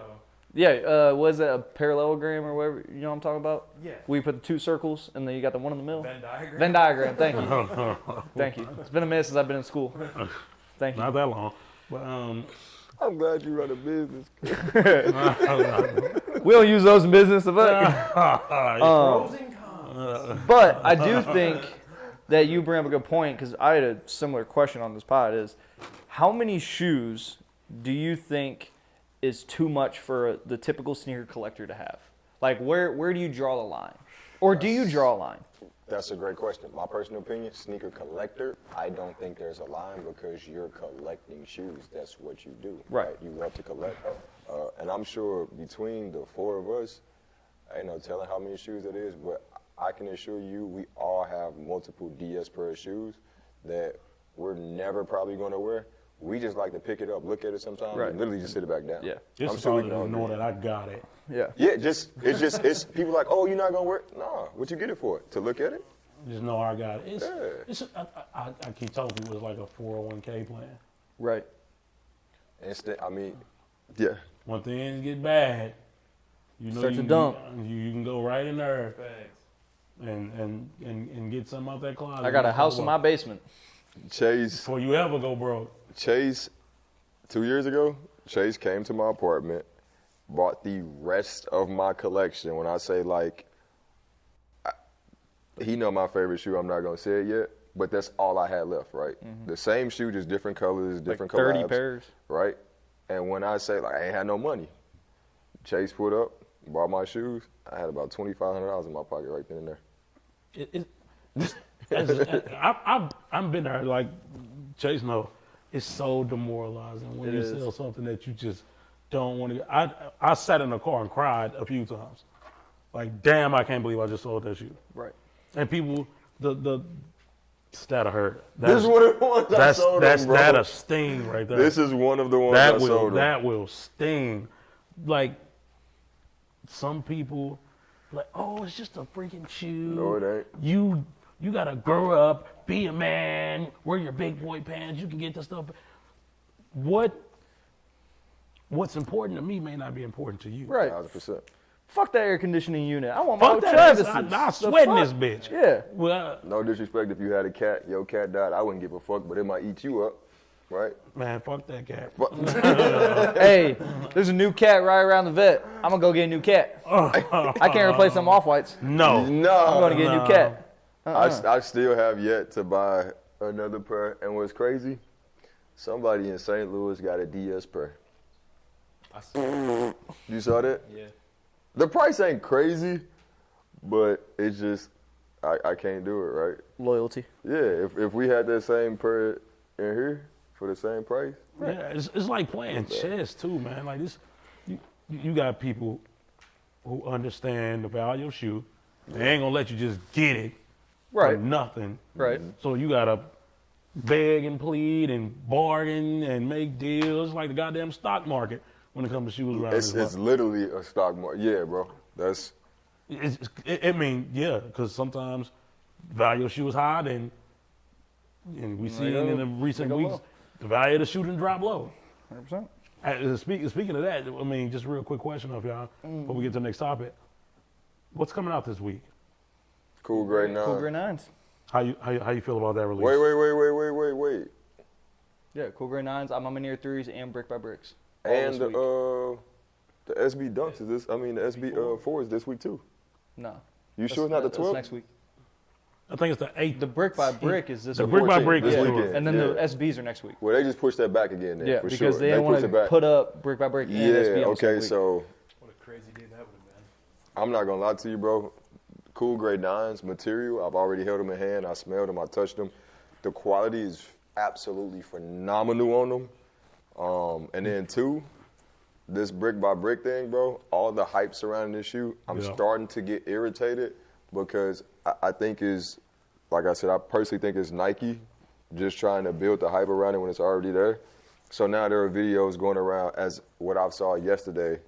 Yeah, was it a parallelogram or whatever? You know what I'm talking about? yeah. We put the two circles and then you got the one in the middle. Venn diagram. Venn diagram. Thank you. Thank you. It's been a minute since I've been in school. Thank you. Not that long. But I'm glad you run a business. We don't use those in business, but Pros and cons. but I do think that you bring up a good point because I had a similar question on this pod. Is how many shoes do you think is too much for the typical sneaker collector to have? Like where do you draw the line, or do you draw a line? That's a great question. My personal opinion, sneaker collector, I don't think there's a line because you're collecting shoes. That's what you do. Right. You love to collect. And I'm sure between the four of us, I ain't no telling how many shoes it is, but I can assure you we all have multiple DS pair of shoes that we're never probably going to wear. We just like to pick it up, look at it sometimes, Right. and literally just sit it back down. Yeah. It's I'm sure we solid can all to know agree. that I got it. Yeah. Yeah, it's people like, oh, you're not gonna wear it? Nah, what you get it for? To look at it? Just know I got it. Yeah. I keep telling people it's like a 401k plan. Right. I mean, yeah. When things get bad, you know Start to you, dump. you can go right in there and get something out that closet. I got a house in my basement. Chase, Before you ever go broke. 2 years ago, Chase came to my apartment, bought the rest of my collection. When I say like, he know my favorite shoe. I'm not gonna say it yet, but that's all I had left. Right, the same shoe, just different colors, different Like 30 collabs, pairs. Right, and when I say like I ain't had no money, Chase put up, bought my shoes. I had about $2,500 in my pocket right then and there. I've been there. Like Chase, know it's so demoralizing when It you is. sell something that you just don't want to. I sat in the car and cried a few times. Like, damn, I can't believe I just sold that shoe. Right. And people, the stat I heard. This is one of the ones I sold That's him, bro. that a sting right there. This is one of the ones I sold him. That will sting. Like some people, like, oh, it's just a freaking shoe. No, it ain't. You gotta grow up, be a man, wear your big boy pants. You can get this stuff. What's important to me may not be important to you. Right. 1,000%. Fuck that air conditioning unit. I want my Fuck own that. Travis. I sweat in this bitch. Yeah. Well, No disrespect if you had a cat, your cat died, I wouldn't give a fuck, but it might eat you up, right? man, fuck that cat. Hey, there's a new cat right around the vet. I'm gonna go get a new cat. I can't replace them off-whites. No. No. I'm gonna get a new cat. I still have yet to buy another pair, and what's crazy, somebody in St. Louis got a DS pair. You saw that? Yeah. The price ain't crazy, but it's just, I can't do it, right? Loyalty. Yeah, if we had that same pair in here for the same price, Yeah, it's like playing chess too, man. Like this, you got people who understand the value of shoe. They ain't gonna let you just get it Right. for nothing. Right. So you gotta beg and plead and bargain and make deals. It's like the goddamn stock market when it comes to shoes around it's this. literally a stock market. Yeah, bro. That's I mean, yeah, because sometimes value of shoe is high, and we see go. in the recent They go weeks low. the value of the shoe didn't drop low. 100%. Speaking of that, I mean, just a real quick question of y'all before we get to the next topic. What's coming out this week? cool, great now. Cool Gray 9s. How you feel about that release? Wait. Yeah, Cool Gray 9s, I'm on Near 3s, and Brick by Bricks. All And this week. the SB Dunks is this. I mean, the SB 4 is this week too. No. You sure it's not the That's 12th? next week. I think it's the 8th. The Brick by Brick is this The week. brick by 14th, brick this is weekend. And then Yeah. the SBs are next week. Well, they just pushed that back again. Then, Yeah, for because sure. they didn't pushed want it to back. put up Brick by Brick and SB on the same okay, week. so What a crazy day that would have been. I'm not gonna lie to you, bro. Cool grade 9s material. I've already held them in hand. I smelled them. I touched them. The quality is absolutely phenomenal on them. And then 2, this brick by brick thing, bro. All the hype surrounding this shoe, I'm Yeah. starting to get irritated because I think is, like I said, I personally think it's Nike just trying to build the hype around it when it's already there. So now there are videos going around as what I saw yesterday,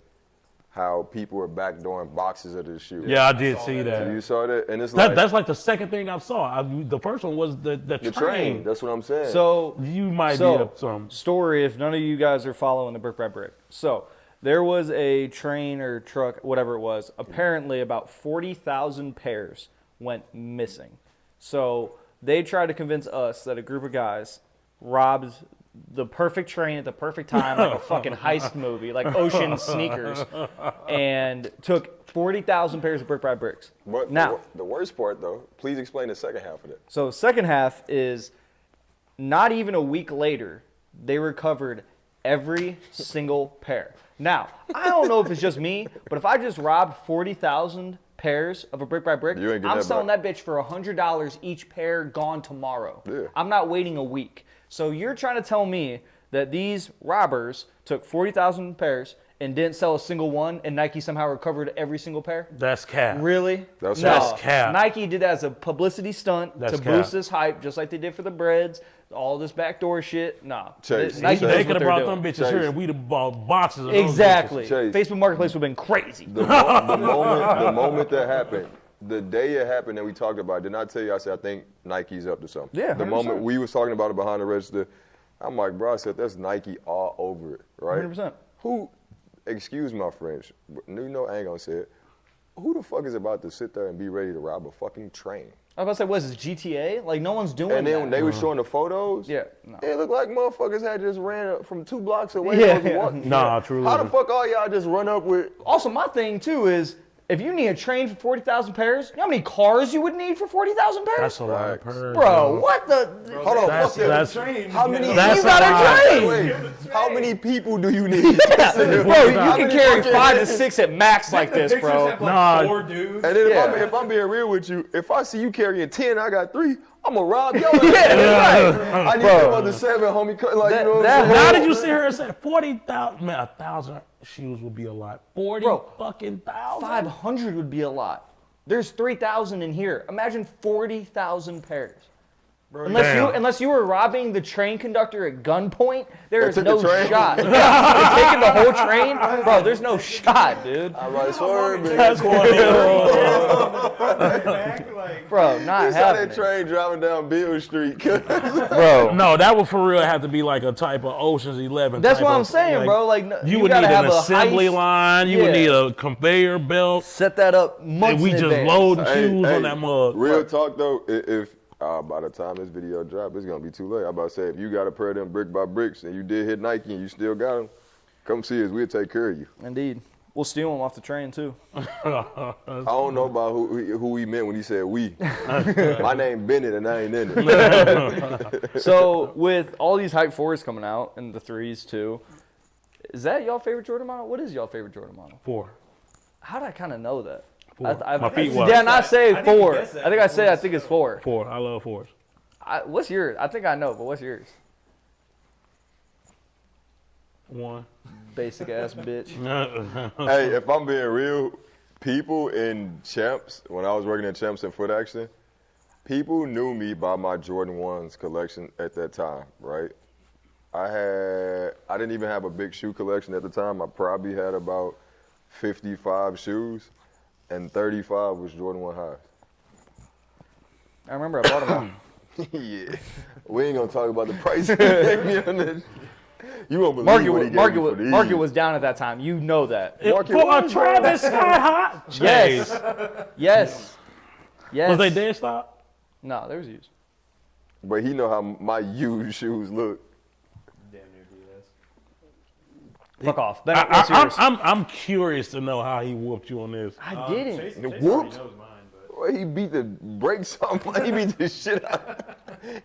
how people are backdooring boxes of this shoe. Yeah, I did see that. You saw that? And it's like, That's like the second thing I saw. The first one was the the train. train. That's what I'm saying. So You might be So, up some. story, if none of you guys are following the Brick by Brick. So, there was a train or truck, whatever it was. Apparently, about 40,000 pairs went missing. So, they tried to convince us that a group of guys robbed the perfect train at the perfect time, like a fucking heist movie, like Ocean Sneakers, and took 40,000 pairs of Brick by Bricks. But Now, the worst part, though, please explain the second half of that. so second half is not even a week later, they recovered every single pair. Now, I don't know if it's just me, but if I just robbed 40,000 pairs of a Brick by Brick, You ain't getting I'm that selling back. that bitch for $100 each pair gone tomorrow. Yeah. I'm not waiting a week. So you're trying to tell me that these robbers took 40,000 pairs and didn't sell a single one, and Nike somehow recovered every single pair? That's cap. Really? That's cap. Nike did that as a publicity stunt That's to cap. boost this hype, just like they did for the breads, all this backdoor shit. Nah. Chase, Nike Chase. knows They could what have they're brought doing. them bitches here, and we'd have bought boxes of those Exactly. Chase. Facebook Marketplace would have been crazy. The moment that happened, the day it happened that we talked about, it, did not tell you, I said, I think Nike's up to something. Yeah, The 100%. moment we was talking about it behind the register, I'm like, bro, I said, that's Nike all over it, right? 100%. Who, excuse my French, but you know I ain't gonna say it, who the fuck is about to sit there and be ready to rob a fucking train? I was about to say, what is this, GTA? Like, no one's doing And then that. when they were showing the photos, Yeah, no. it looked like motherfuckers had just ran from 2 blocks away. Yeah, and was yeah. walking. Nah, truly. How the fuck all y'all just run up with? Also, my thing, too, is if you need a train for 40,000 pairs, you know how many cars you would need for 40,000 pairs? That's a lot of Facts. purrs. Bro, what the? Hold on, That's, fuck that. that's, How many? That's You got a a train! Wait, how many people do you need? Bro, you How can many carry fucking- 5 to 6 at max like this, bro. Nah. 4 dudes. And then Yeah. if I'm being real with you, if I see you carrying 10, I got 3, I'm gonna rob your ass. Yeah, I need Bro. them other 7, homie. Like, That- you know what that I'm Now saying? did you see her say 40,000? Man, 1,000 shoes would be a lot. 40 Bro, fucking thousand. 500 would be a lot. There's 3,000 in here. Imagine 40,000 pairs. Damn. Unless you were robbing the train conductor at gunpoint, there is took the no train? shot. Yeah, they're taking the whole train, bro. There's no shot, dude. I'm like, swerve, man. That's Back, like, Bro, You not saw that happening. train driving down Bill Street. Bro, No, that would for real have to be like a type of Ocean's 11. that's type what I'm of, saying, like, bro. Like, You would gotta need have an a assembly heist. line. You would Yeah. need a conveyor belt. Set that up months And we in just advance. loading shoes on that mug. Real talk though, if by the time this video drop, it's gonna be too late. I'm about to say, if you got a pair of them brick by bricks and you did hit Nike and you still got them, come see us. We'll take care of you. Indeed. We'll steal them off the train, too. I don't know about who he meant when he said we. My name Bennett and I ain't in it. So, with all these hype 4s coming out, and the 3s, too, is that y'all favorite Jordan model? What is y'all favorite Jordan model? 4. How'd I kind of know that? Four. My feet Did was. I not say I think you 4? guessed that I think I said I before. think it's 4. 4. I love 4s. What's yours? I think I know, but what's yours? 1. Basic ass bitch. Hey, if I'm being real, people in Champs, when I was working in Champs and Foot Action, people knew me by my Jordan 1s collection at that time, right? I didn't even have a big shoe collection at the time. I probably had about 55 shoes, and 35 was Jordan 1 highs. I remember I bought them all. Yeah, we ain't gonna talk about the price he gave me on this. You won't believe what he gave me for these. Market was down at that time. You know that. Market For a was, bro. Travis Scott hot? Yes. Yes. Yes. Was they dead stop? No, there was used. But he know how my used shoes look. damn near DS. Fuck off. Bennett, what's yours? I'm curious to know how he whooped you on this. I didn't. Chase Whooped? already knows mine, but Boy, he beat the brakes off. He beat the shit out.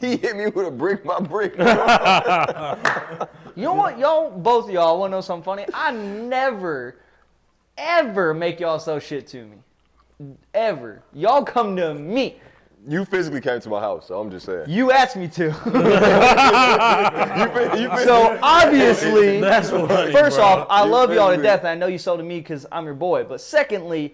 He hit me with a brick by brick. You know what, y'all, both of y'all, want to know something funny? I never, ever make y'all sell shit to me. Ever. Y'all come to me. You physically came to my house, so I'm just saying. You asked me to. You So obviously, That's funny, first bro. off, I You love y'all to physically- death, and I know you sold to me because I'm your boy. But secondly,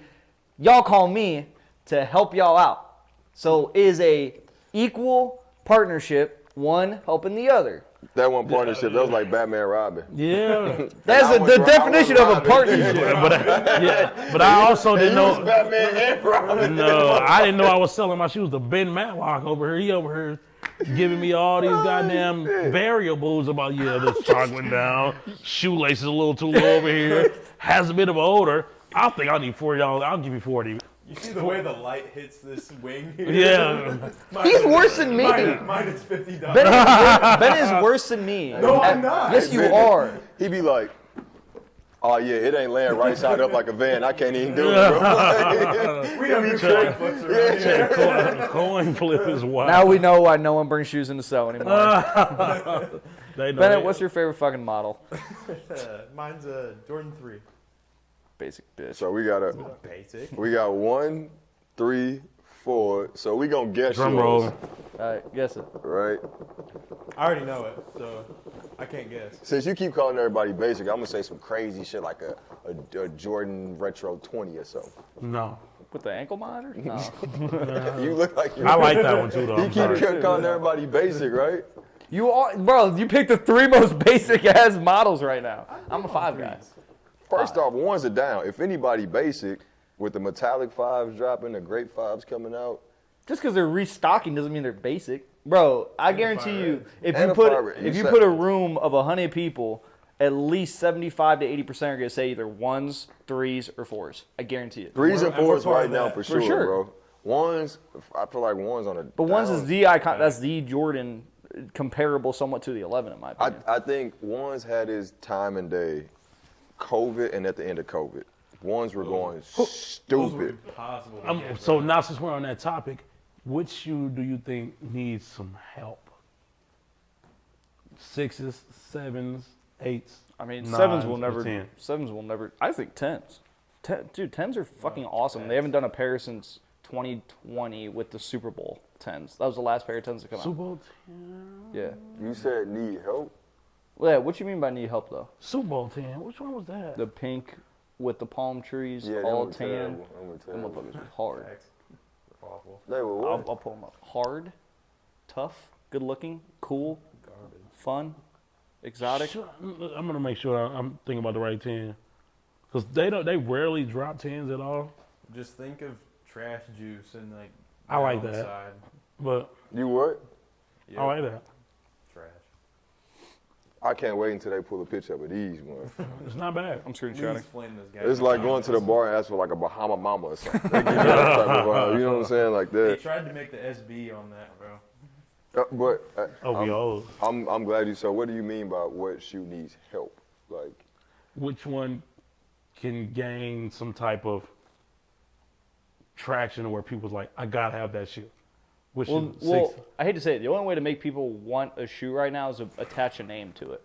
y'all call me to help y'all out. So it is a equal partnership, one helping the other. that one partnership, that was like Batman Robin. Yeah. That's I was the Ro- definition I of was a Robin. partnership. But I also didn't You was know. Batman and Robin. No, I didn't know I was selling my shoes to Ben Matlock over here. He over here giving me all these goddamn variables about, yeah, this chalk went down, shoelace is a little too low over here, has a bit of an odor. I think I need $40. I'll give you 40. you see the way the light hits this wing here? Yeah. He's worse than me. Mine is $50. Ben is worse than me. No, I'm not. Yes, you Ben- are. He be like, oh yeah, it ain't laying right side up like a van. I can't even do it, bro. We don't do coin flips around here. Coin flip is wild. Now we know why no one brings shoes in the cell anymore. They know Bennett, they- what's your favorite fucking model? Mine's a Jordan 3. Basic bitch. So we got 1, 3, Ford. So we gonna guess Drum yours, roll. All right, guess it. right? I already know it, so I can't guess. Since you keep calling everybody basic, I'm gonna say some crazy shit like a Jordan Retro 20 or something. No. With the ankle monitor? No. You look like you. I like that one too, though. You I'm sorry. keep calling everybody basic, right? You all, bro, you picked the 3 most basic ass models right now. I'm a 5 guy. First off, ones are down. If anybody basic, with the metallic 5s dropping, the great 5s coming out, Just because they're restocking doesn't mean they're basic. Bro, I guarantee you, if And you a put fire red. if You you said- put a room of 100 people, at least 75 to 80% are gonna say either 1s, 3s, or 4s. I guarantee it. 3s and And we're 4s part right of now that. for For sure, sure. bro. Ones, I feel like ones on a. But 1s is down. the icon. That's the Jordan, comparable somewhat to the 11 in my opinion. I think ones had his time and day, COVID, and at the end of COVID, ones were going Those were stupid. impossible to get, So bro. now since we're on that topic, which shoe do you think needs some help? 6s, 7s, 8s. I mean, 9s, sevens will or never. 10s? Sevens will never. I think 10s. Dude, 10s are fucking awesome. They haven't done a pair since 2020 with the Super Bowl 10s. That was the last pair of 10s to come out. Super Bowl, Yeah. You said need help. Well, yeah. What you mean by need help though? Super Bowl 10. Which one was that? The pink with the palm trees, Yeah, all them were tan. terrible. Them were Them terrible. motherfuckers was hard. Awful. They were what? I'll pull them up. Hard, tough, good looking, cool, fun, exotic. I'm gonna make sure I'm thinking about the right 10, because they rarely drop 10s at all. Just think of trash juice and like. I like down the that. Side. But You what? Yep. I like that. Trash. I can't wait until they pull a picture up of these ones. It's not bad. I'm Please screenshotting. flame those guys. It's like going to the bar and ask for like a Bahama Mama or something. They give you that type of vibe, you know what I'm saying? Like They that. tried to make the SB on that, bro. But OVO. I'm glad you. So what do you mean by what shoe needs help? Like Which one can gain some type of traction where people's like, I gotta have that shoe? Which Well, shoe? well, 6. I hate to say it. The only way to make people want a shoe right now is to attach a name to it.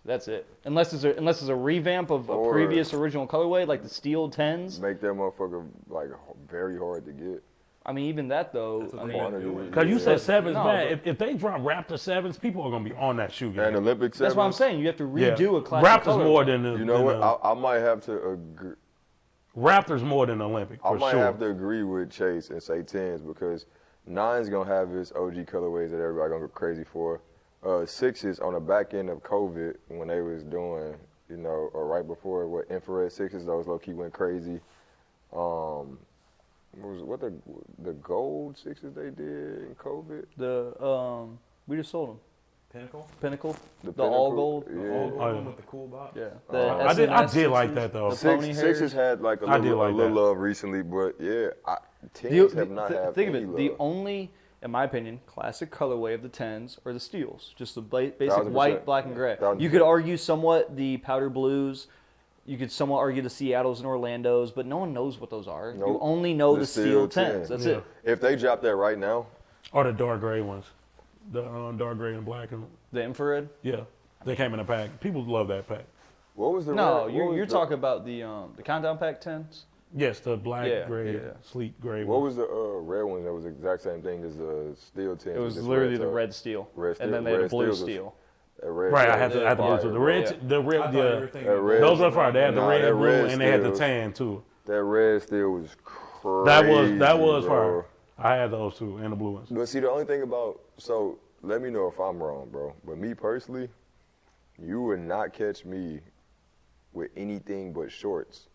That's it. Unless it's a revamp of a Or- previous original colorway, like the steel 10s. make that motherfucker like very hard to get. I mean, even that though. That's what I they mean, gotta do. Because you said 7s, No, man. If they drop Raptor 7s, people are gonna be on that shoe game. And Olympic that's what I'm sevens, saying. You have to Yeah. redo a classic Raptors colorway. more than the, You know than what? the- I might have to agree. Raptors more than Olympic I for might sure. have to agree with Chase and say 10s because 9's gonna have its OG colorways that everybody gonna go crazy for. 6's on the back end of COVID when they was doing, you know, or right before what infrared 6's, those low key went crazy. What the gold 6's they did in COVID? We just sold them. Pinnacle. Pinnacle. The all Pinnacle, gold. Yeah. Old Oh, yeah. one with the cool box. Yeah. I did SNS like 6s, that, though. the Six, pony sixes hairs. had like a I did little, like a little that. love recently, but yeah, 10s have not had Think of any it. love. The only, in my opinion, classic colorway of the 10s are the steels. Just the basic 1000%. white, black, and gray. 1000%. You could argue somewhat the powder blues. You could somewhat argue the Seattles and Orlandos, but no one knows what those are. You Nope. only know the steel steel 10s. 10s. That's Yeah. it. If they drop that right now, Or the dark gray ones. The dark gray and black. And, The infrared. yeah, they came in a pack. People love that pack. what was the No, red- you're, what was you're the- talking about the countdown pack 10s. Yes, the black, Yeah, gray, yeah. sleek gray What one. was the red one that was the exact same thing as the steel 10? It was literally the red steel, Red steel- and then they had a red blue steels was- steel. That red Right, I steel had to, was I had to fire, lose it. The bro. red, Yeah. the I red, thought you were yeah. thinking That of red- Those were fire. They had the Nah, red, that blue, red and they had the steels- tan too. That red steel was crazy. That was bro. fire. I had those too, and the blue ones. But see, the only thing about, so let me know if I'm wrong, bro. But me personally, you would not catch me with anything but shorts.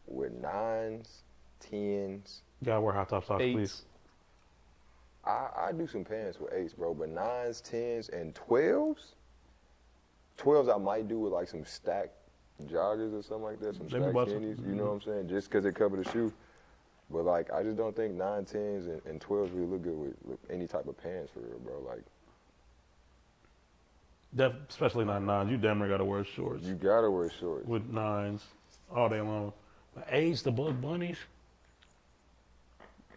With 9s, 10s. Gotta wear hot top socks, please. Eights. I do some pants with 8s, bro. But 9s, 10s, and 12s? 12s I might do with like some stacked joggers or something like that. Some Maybe stacked about some- skinnies. You know what I'm saying? Just because they cover the shoe. But like, I just don't think 9, 10s, and 12s really look good with any type of pants for real, bro. Like, Especially not nines. You damn near gotta wear shorts you gotta wear shorts. with nines all day long. The A's, the Bug Bunnies.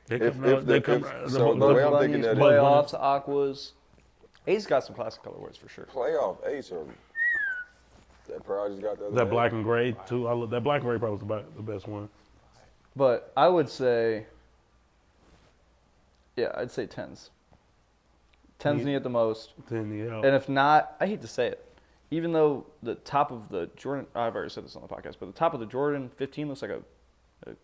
They If- come if out. They the- come. if- so the way I'm Bunnies, thinking that is- playoffs, aquas. Ace got some classic colorways for sure. Playoff 8s are that pair I just got the other That day. black and gray too. That black and gray probably was the best one. But I would say Yeah, I'd say 10s. 10s need it the most. Then yeah. And if not, I hate to say it, even though the top of the Jordan, I've already said this on the podcast, but the top of the Jordan 15 looks like a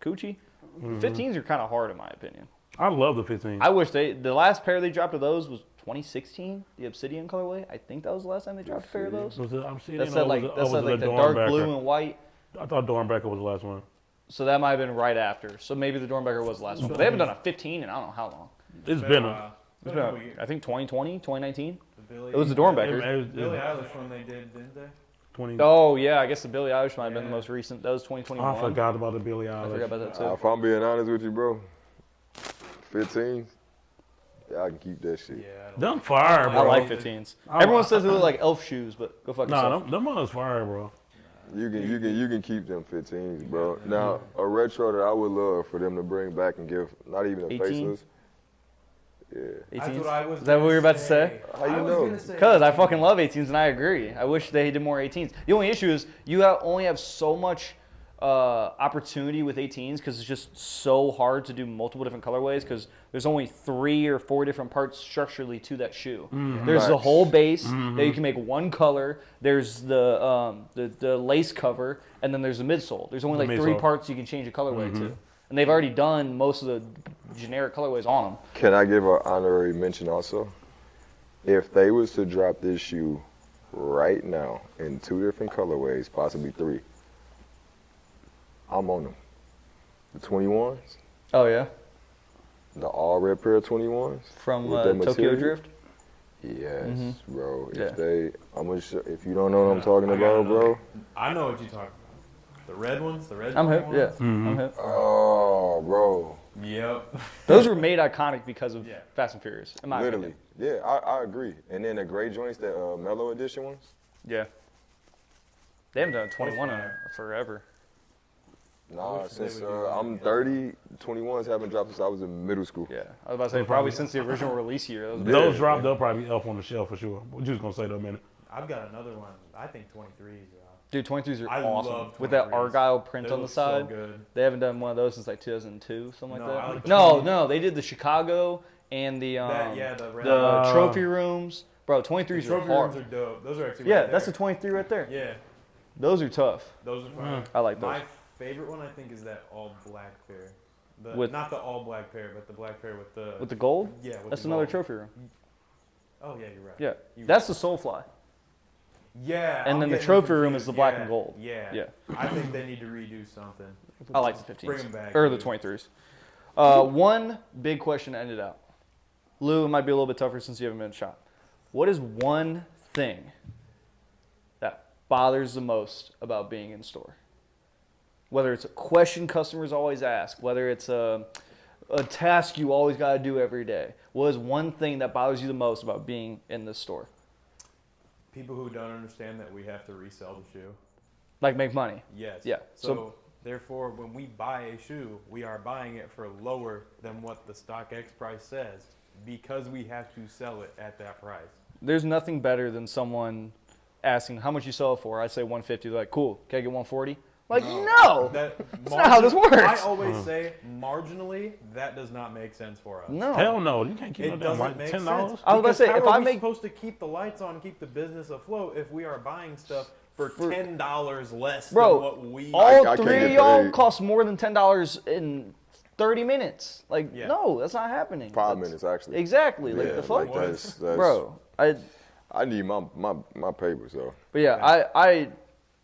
coochie. 15s are kind of hard in my opinion. I love the 15. I wish the last pair they dropped of those was 2016, the Obsidian colorway. I think that was the last time they dropped a pair of those. I'm seeing That's that like the dark blue and white. I thought Dornbecker was the last one. So that might have been right after. So maybe the Dornbecker was the last one. But they haven't done a 15 in I don't know how long. It's been a. It's been, I think 2020, 2019. Billy, It was the Dornbecker. Billie Eilish when they did, didn't they? 20. Oh yeah, I guess the Billie Eilish might have been the most recent. That was 2021. I forgot about the Billie Eilish. I forgot about that too. If I'm being honest with you, bro, 15, yeah, I can keep that shit. Yeah. Them fire, I bro. like 15s. Everyone says they look like elf shoes, but go fuck yourself. Nah, them ones fire, bro. You can keep them 15s, bro. Now, a retro that I would love for them to bring back and give not even a 18? faceless. Yeah. 18s? That's what I was Is that what you were about to say? How you I was know? gonna say Because I fucking love 18s and I agree. I wish they did more 18s. The only issue is you only have so much opportunity with 18s because it's just so hard to do multiple different colorways because there's only 3 or 4 different parts structurally to that shoe. There's the Right. whole base that you can make one color. There's the lace cover, and then there's the midsole. There's only The like 3 midsole. parts you can change a colorway to. And they've already done most of the generic colorways on them. Can I give an honorary mention also? If they was to drop this shoe right now in 2 different colorways, possibly 3, I'm on them. The 21s, Oh yeah, the all red pair of 21s. from with that Tokyo material. Drift. Yes, bro. If Yeah. if you don't know what I'm talking about, bro. I know what you're talking about. The red ones, the red I'm hip. ones? Yeah, I'm hip. Oh, bro. Yep. Those were made iconic because of Yeah. Fast and Furious. In my Literally. opinion. Yeah, I agree. And then the gray joints, the mellow edition ones. Yeah. They haven't done a 21 in forever. Nah, wish they since would do that I'm again. 30, 21s haven't dropped since I was in middle school. Yeah, I was about to say probably since the original release year. That was Yeah. Those dropped, they'll probably be up on the shelf for sure. What you was gonna say though, man? I've got another one. I think 23s. Dude, 23s are I awesome. love With that 23s. Argyle print They on the look side. So good. They haven't done one of those since like 2002, something like No, that. I like no, 20. no, they did the Chicago and the the red the trophy rooms. Bro, 23s are trophy hard. rooms are dope. Those are actually Yeah, right that's a there. 23 right there. Yeah, Those are tough. those are fun. I like those. My favorite one I think is that all black pair. With- Not the all black pair, but the black pair with the With the gold? yeah. With That's the another gold. trophy room. Oh yeah, you're right. Yeah. You- That's the Soulfly. Yeah. And I'm then the getting trophy room confused. is the black Yeah, and gold. Yeah. Yeah. I think they need to redo something. I like the 15s. Bring 'em back, Or the dude. 23s. One big question to end it out. Lou, it might be a little bit tougher since you haven't been shot. What is one thing that bothers the most about being in store? Whether it's a question customers always ask, whether it's a task you always got to do every day. What is one thing that bothers you the most about being in this store? People who don't understand that we have to resell the shoe. Like make money. Yes. Yeah, So, so- therefore, when we buy a shoe, we are buying it for lower than what the StockX price says because we have to sell it at that price. There's nothing better than someone asking how much you sell it for. I say 150. They're like, cool. Can I get 140? Like, no. That's not how this works. I always say marginally that does not make sense for us. No. Hell no, you can't keep It no damn doesn't light. make $10. sense. I was about to Because say, how if are I we make- supposed to keep the lights on and keep the business afloat if we are buying stuff for $10 less Bro, than what we all I can't three of get y'all paid. cost more than $10 in 30 minutes. Like, Yeah. no, that's not happening. 5 That's- minutes, actually. Exactly. Like, Yeah, the fuck? like that's, Bro, I need my paper, so. but yeah, I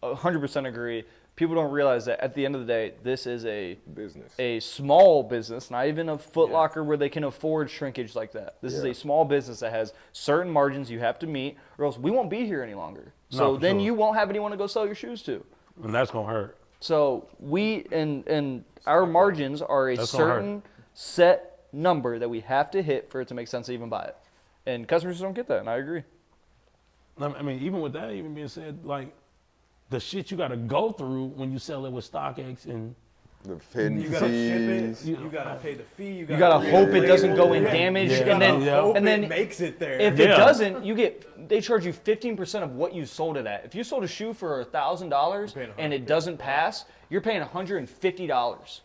100% agree. People don't realize that at the end of the day, this is a Business. small business, not even a Foot Locker where they can afford shrinkage like that. This is Yeah. a small business that has certain margins you have to meet, or else we won't be here any longer. No, So for then sure. you won't have anyone to go sell your shoes to. And that's gonna hurt. So we and our margins are a That's gonna hurt. certain set number that we have to hit for it to make sense to even buy it. And customers just don't get that, and I agree. I mean, even with that even being said, like the shit you gotta go through when you sell it with StockX and The hidden You gotta ship it. fees. You gotta pay the fee. You gotta hope it doesn't go in damage, Yeah. and then Yeah. and then it makes it there. if it Yeah. doesn't, they charge you 15% of what you sold it at. If you sold a shoe for $1,000 You're paying and it doesn't pass, you're paying $150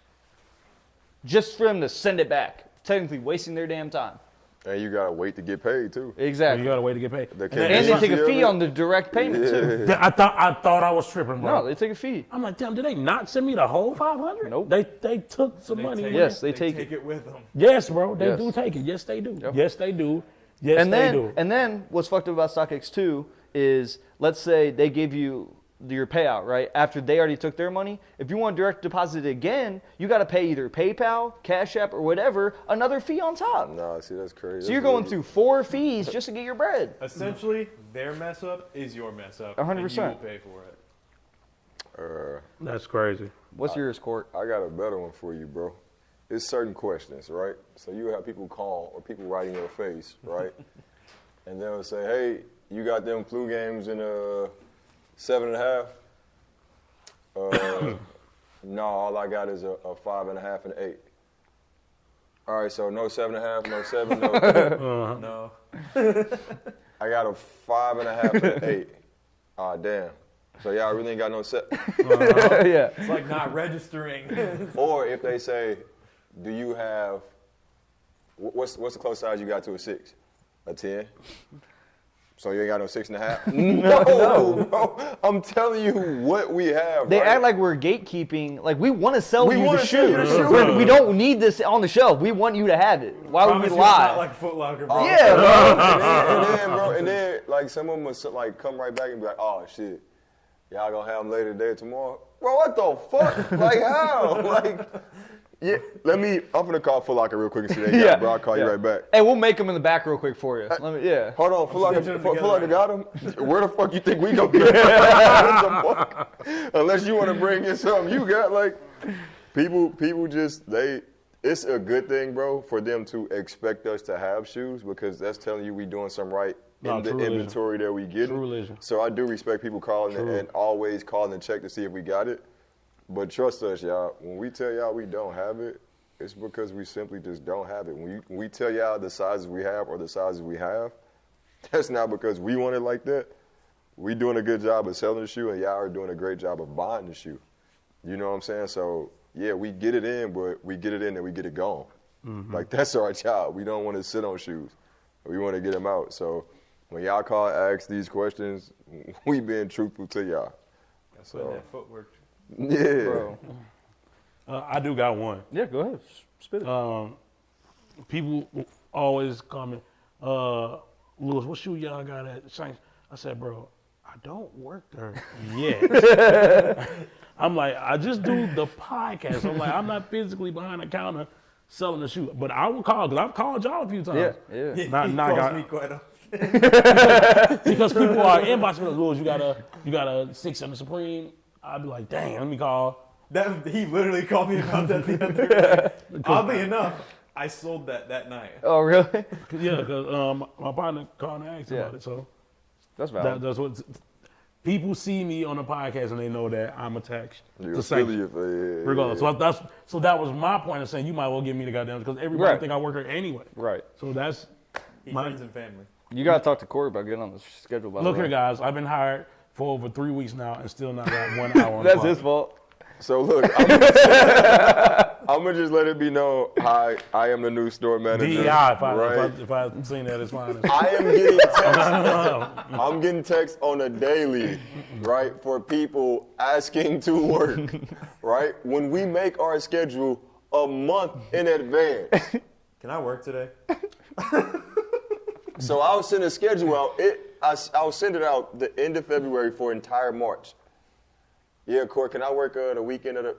just for them to send it back technically wasting their damn time. And you gotta wait to get paid too. Exactly. You got to wait to get paid. The And they take a fee Yeah. on the direct payment too. I thought I was tripping, bro. No, they take a fee. I'm like, damn, did they not send me the whole 500? Nope. They took some money. Yes, they take it. Take it with them. Yes, bro. They Yes. do take it. Yes, they do. Yep. Yes, they do. Yes, And they then, do. and then what's fucked up about StockX too is, let's say they give you your payout, right? After they already took their money, if you want direct deposit again, you got to pay either PayPal, Cash App, or whatever, another fee on top. Nah, see, that's crazy. So you're going through 4 fees just to get your bread. Essentially, their mess up is your mess up. 100%. And you will pay for it. That's crazy. What's yours, Court? I got a better one for you, bro. It's certain questions, right? So you have people call or people write in your face, right? And they'll say, hey, you got them flu games in 7.5? No, all I got is a 5.5 and 8. All right, so no 7.5, no 7, no. No. I got a 5.5 and 8. Ah, damn. So y'all really ain't got no set. Yeah. It's like not registering. Or if they say, do you have, what's the close size you got to a 6? A 10? So you ain't got no 6.5? No, bro. I'm telling you what we have. They right? act like we're gatekeeping. Like we want to sell We you wanna the sell shoe. you the shoe. We don't need this on the shelf. We want you to have it. Why would we Promise you it's lie? not like Foot Locker, bro. Yeah, bro. and then, like, some of them will, like, come right back and be like, oh, shit, y'all gonna have them later today or tomorrow? Bro, what the fuck? Like, how? Like, yeah, I'm gonna call Foot Locker real quick and see they got Yeah. it, bro. I'll call you right back. Hey, we'll make them in the back real quick for you. Yeah. Hold on, Foot stitching them Locker together got him? Where the fuck you think we gonna get him? Unless you wanna bring in something you got, like, people just, it's a good thing, bro, for them to expect us to have shoes because that's telling you we doing something right No, in the true religion. inventory that we get. True religion. So I do respect people calling and always calling and check to see if we got it. But trust us, y'all, when we tell y'all we don't have it, it's because we simply just don't have it. When we tell y'all the sizes we have or the sizes we have, that's not because we want it like that. We doing a good job of selling the shoe and y'all are doing a great job of buying the shoe. You know what I'm saying? So, yeah, we get it in, but we get it in and we get it gone. Like, that's our job. We don't want to sit on shoes. We want to get them out. So when y'all call and ask these questions, we being truthful to y'all. That's what that footwork. Yeah. Bro. I do got one. Yeah, go ahead. Spit it. People always comment, Lewis, what shoe y'all got at Saints? I said, bro, I don't work there yet. I'm like, I just do the podcast. I'm like, I'm not physically behind the counter selling the shoe. But I will call, because I've called y'all a few times. Yeah. He Not calls got- me quite often. Because people are inboxing me like, Lewis, you got a 6 in the Supreme. I'd be like, dang, let me call. He literally called me about that the other day. Oddly enough, I sold that night. Oh, really? Yeah, because my partner called and asked about it. So That's valid. that's what people see me on the podcast and they know that I'm attached You're to Saints. affiliate, yeah. Regardless. So that was my point of saying you might well give me the goddamn because everybody Right. think I work here anyway. Right. So that's Friends and family. You got to talk to Corey about getting on the schedule, by look the way. here, guys. I've been hired for over 3 weeks now and still not got 1 hour on the That's clock. his fault. So look, I'm gonna just let it be known, I am the new store manager. DEI, right? if I've seen that, it's fine. I am getting text. I'm getting text on a daily, right, for people asking to work, right? When we make our schedule a month in advance. Can I work today? So I'll send a schedule out. I'll send it out the end of February for entire March. Yeah, Court, can I work the weekend of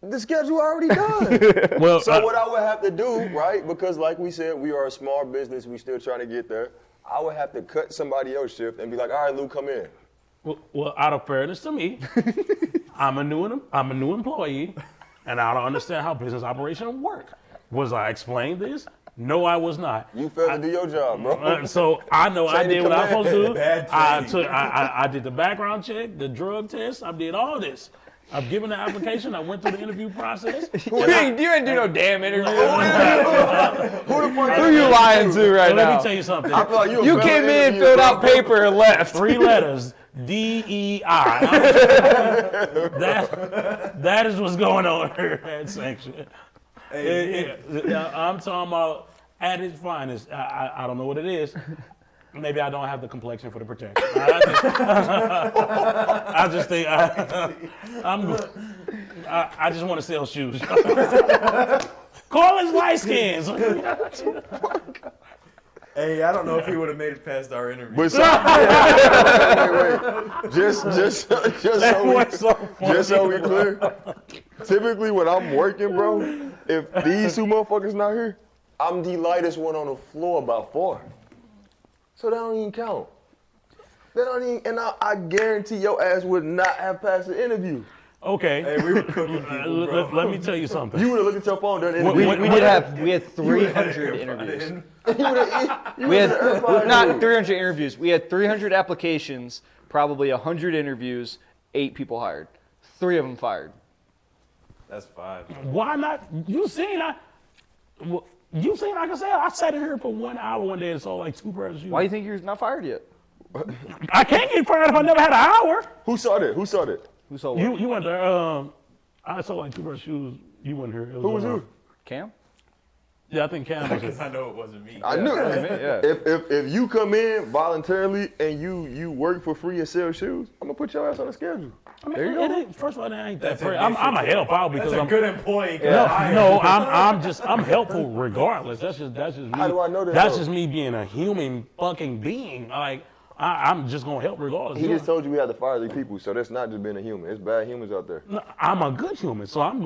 the schedule already done. Well, So what I would have to do, right, because like we said, we are a small business, we still trying to get there. I would have to cut somebody else's shift and be like, all right, Lou, come in. well, out of fairness to me, I'm a new employee, and I don't understand how business operations work. Was I explained this? No, I was not. You failed to do your job, bro. So I know I Chain of did what I was supposed to do. Bad I did the background check, the drug test. I did all this. I've given the application. I went through the interview process. You ain't do no damn interview. Who the fuck Who you lying to right Let now? me tell you something. I feel like you, a You failed came in, interview, filled bro. out paper, and left. 3 letters. DEI. That is what's going on here at Sanction. I'm talking about at its finest. I don't know what it is. Maybe I don't have the complexion for the protection. I just think I just want to sell shoes. Call us light skins. Hey, I don't know if he would have made it past our interview. But wait. Just so we clear. Typically when I'm working, bro, if these two motherfuckers not here, I'm the lightest one on the floor by 4. So that don't even count. And I guarantee your ass would not have passed the interview. Okay. Hey, we were cooking people, bro. Let me tell you something. You would have looked at your phone during the interview. We had 300 interviews. We had everybody not knew. 300 interviews. We had 300 applications, probably 100 interviews, 8 people hired, 3 of them fired. That's 5. Why not? You seen I can say I sat in here for 1 hour one day and saw like 2 pairs of shoes. Why do you think you're not fired yet? I can't get fired if I never had an hour. Who saw that? Who saw what? You went there. I saw like 2 pairs of shoes. You went here. Who was you? Cam? Yeah, I think Cam was Because here. I know it wasn't me. I knew. Yeah. If you come in voluntarily and you work for free and sell shoes, I'm gonna put your ass on the schedule. I mean, There you go. it ain't- First of all, it ain't that. That's fair. a I'm a good help out because That's a I'm good employee. No, I'm helpful regardless. That's just me. How do I know that, That's though? just me being a human fucking being. Like I'm just gonna help regardless. He just told you we had to fire 3 people, so that's not just being a human. It's bad humans out there. No, I'm a good human, so I'm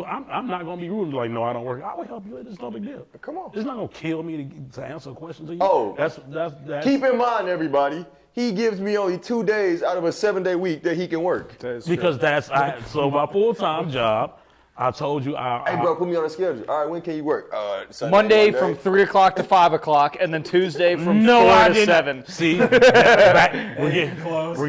not gonna be rude. Like, no, I don't work. I will help you. It's no big deal. Come on. It's not gonna kill me to answer a question to you. Oh. that's Keep in mind, everybody, he gives me only 2 days out of a 7-day week that he can work. because so my full-time job. I told you Hey, bro, put me on a schedule. All right, when can you work? Sunday, Monday from 3 o'clock to 5 o'clock, and then Tuesday from no, 4 I to didn't. 7. See, we're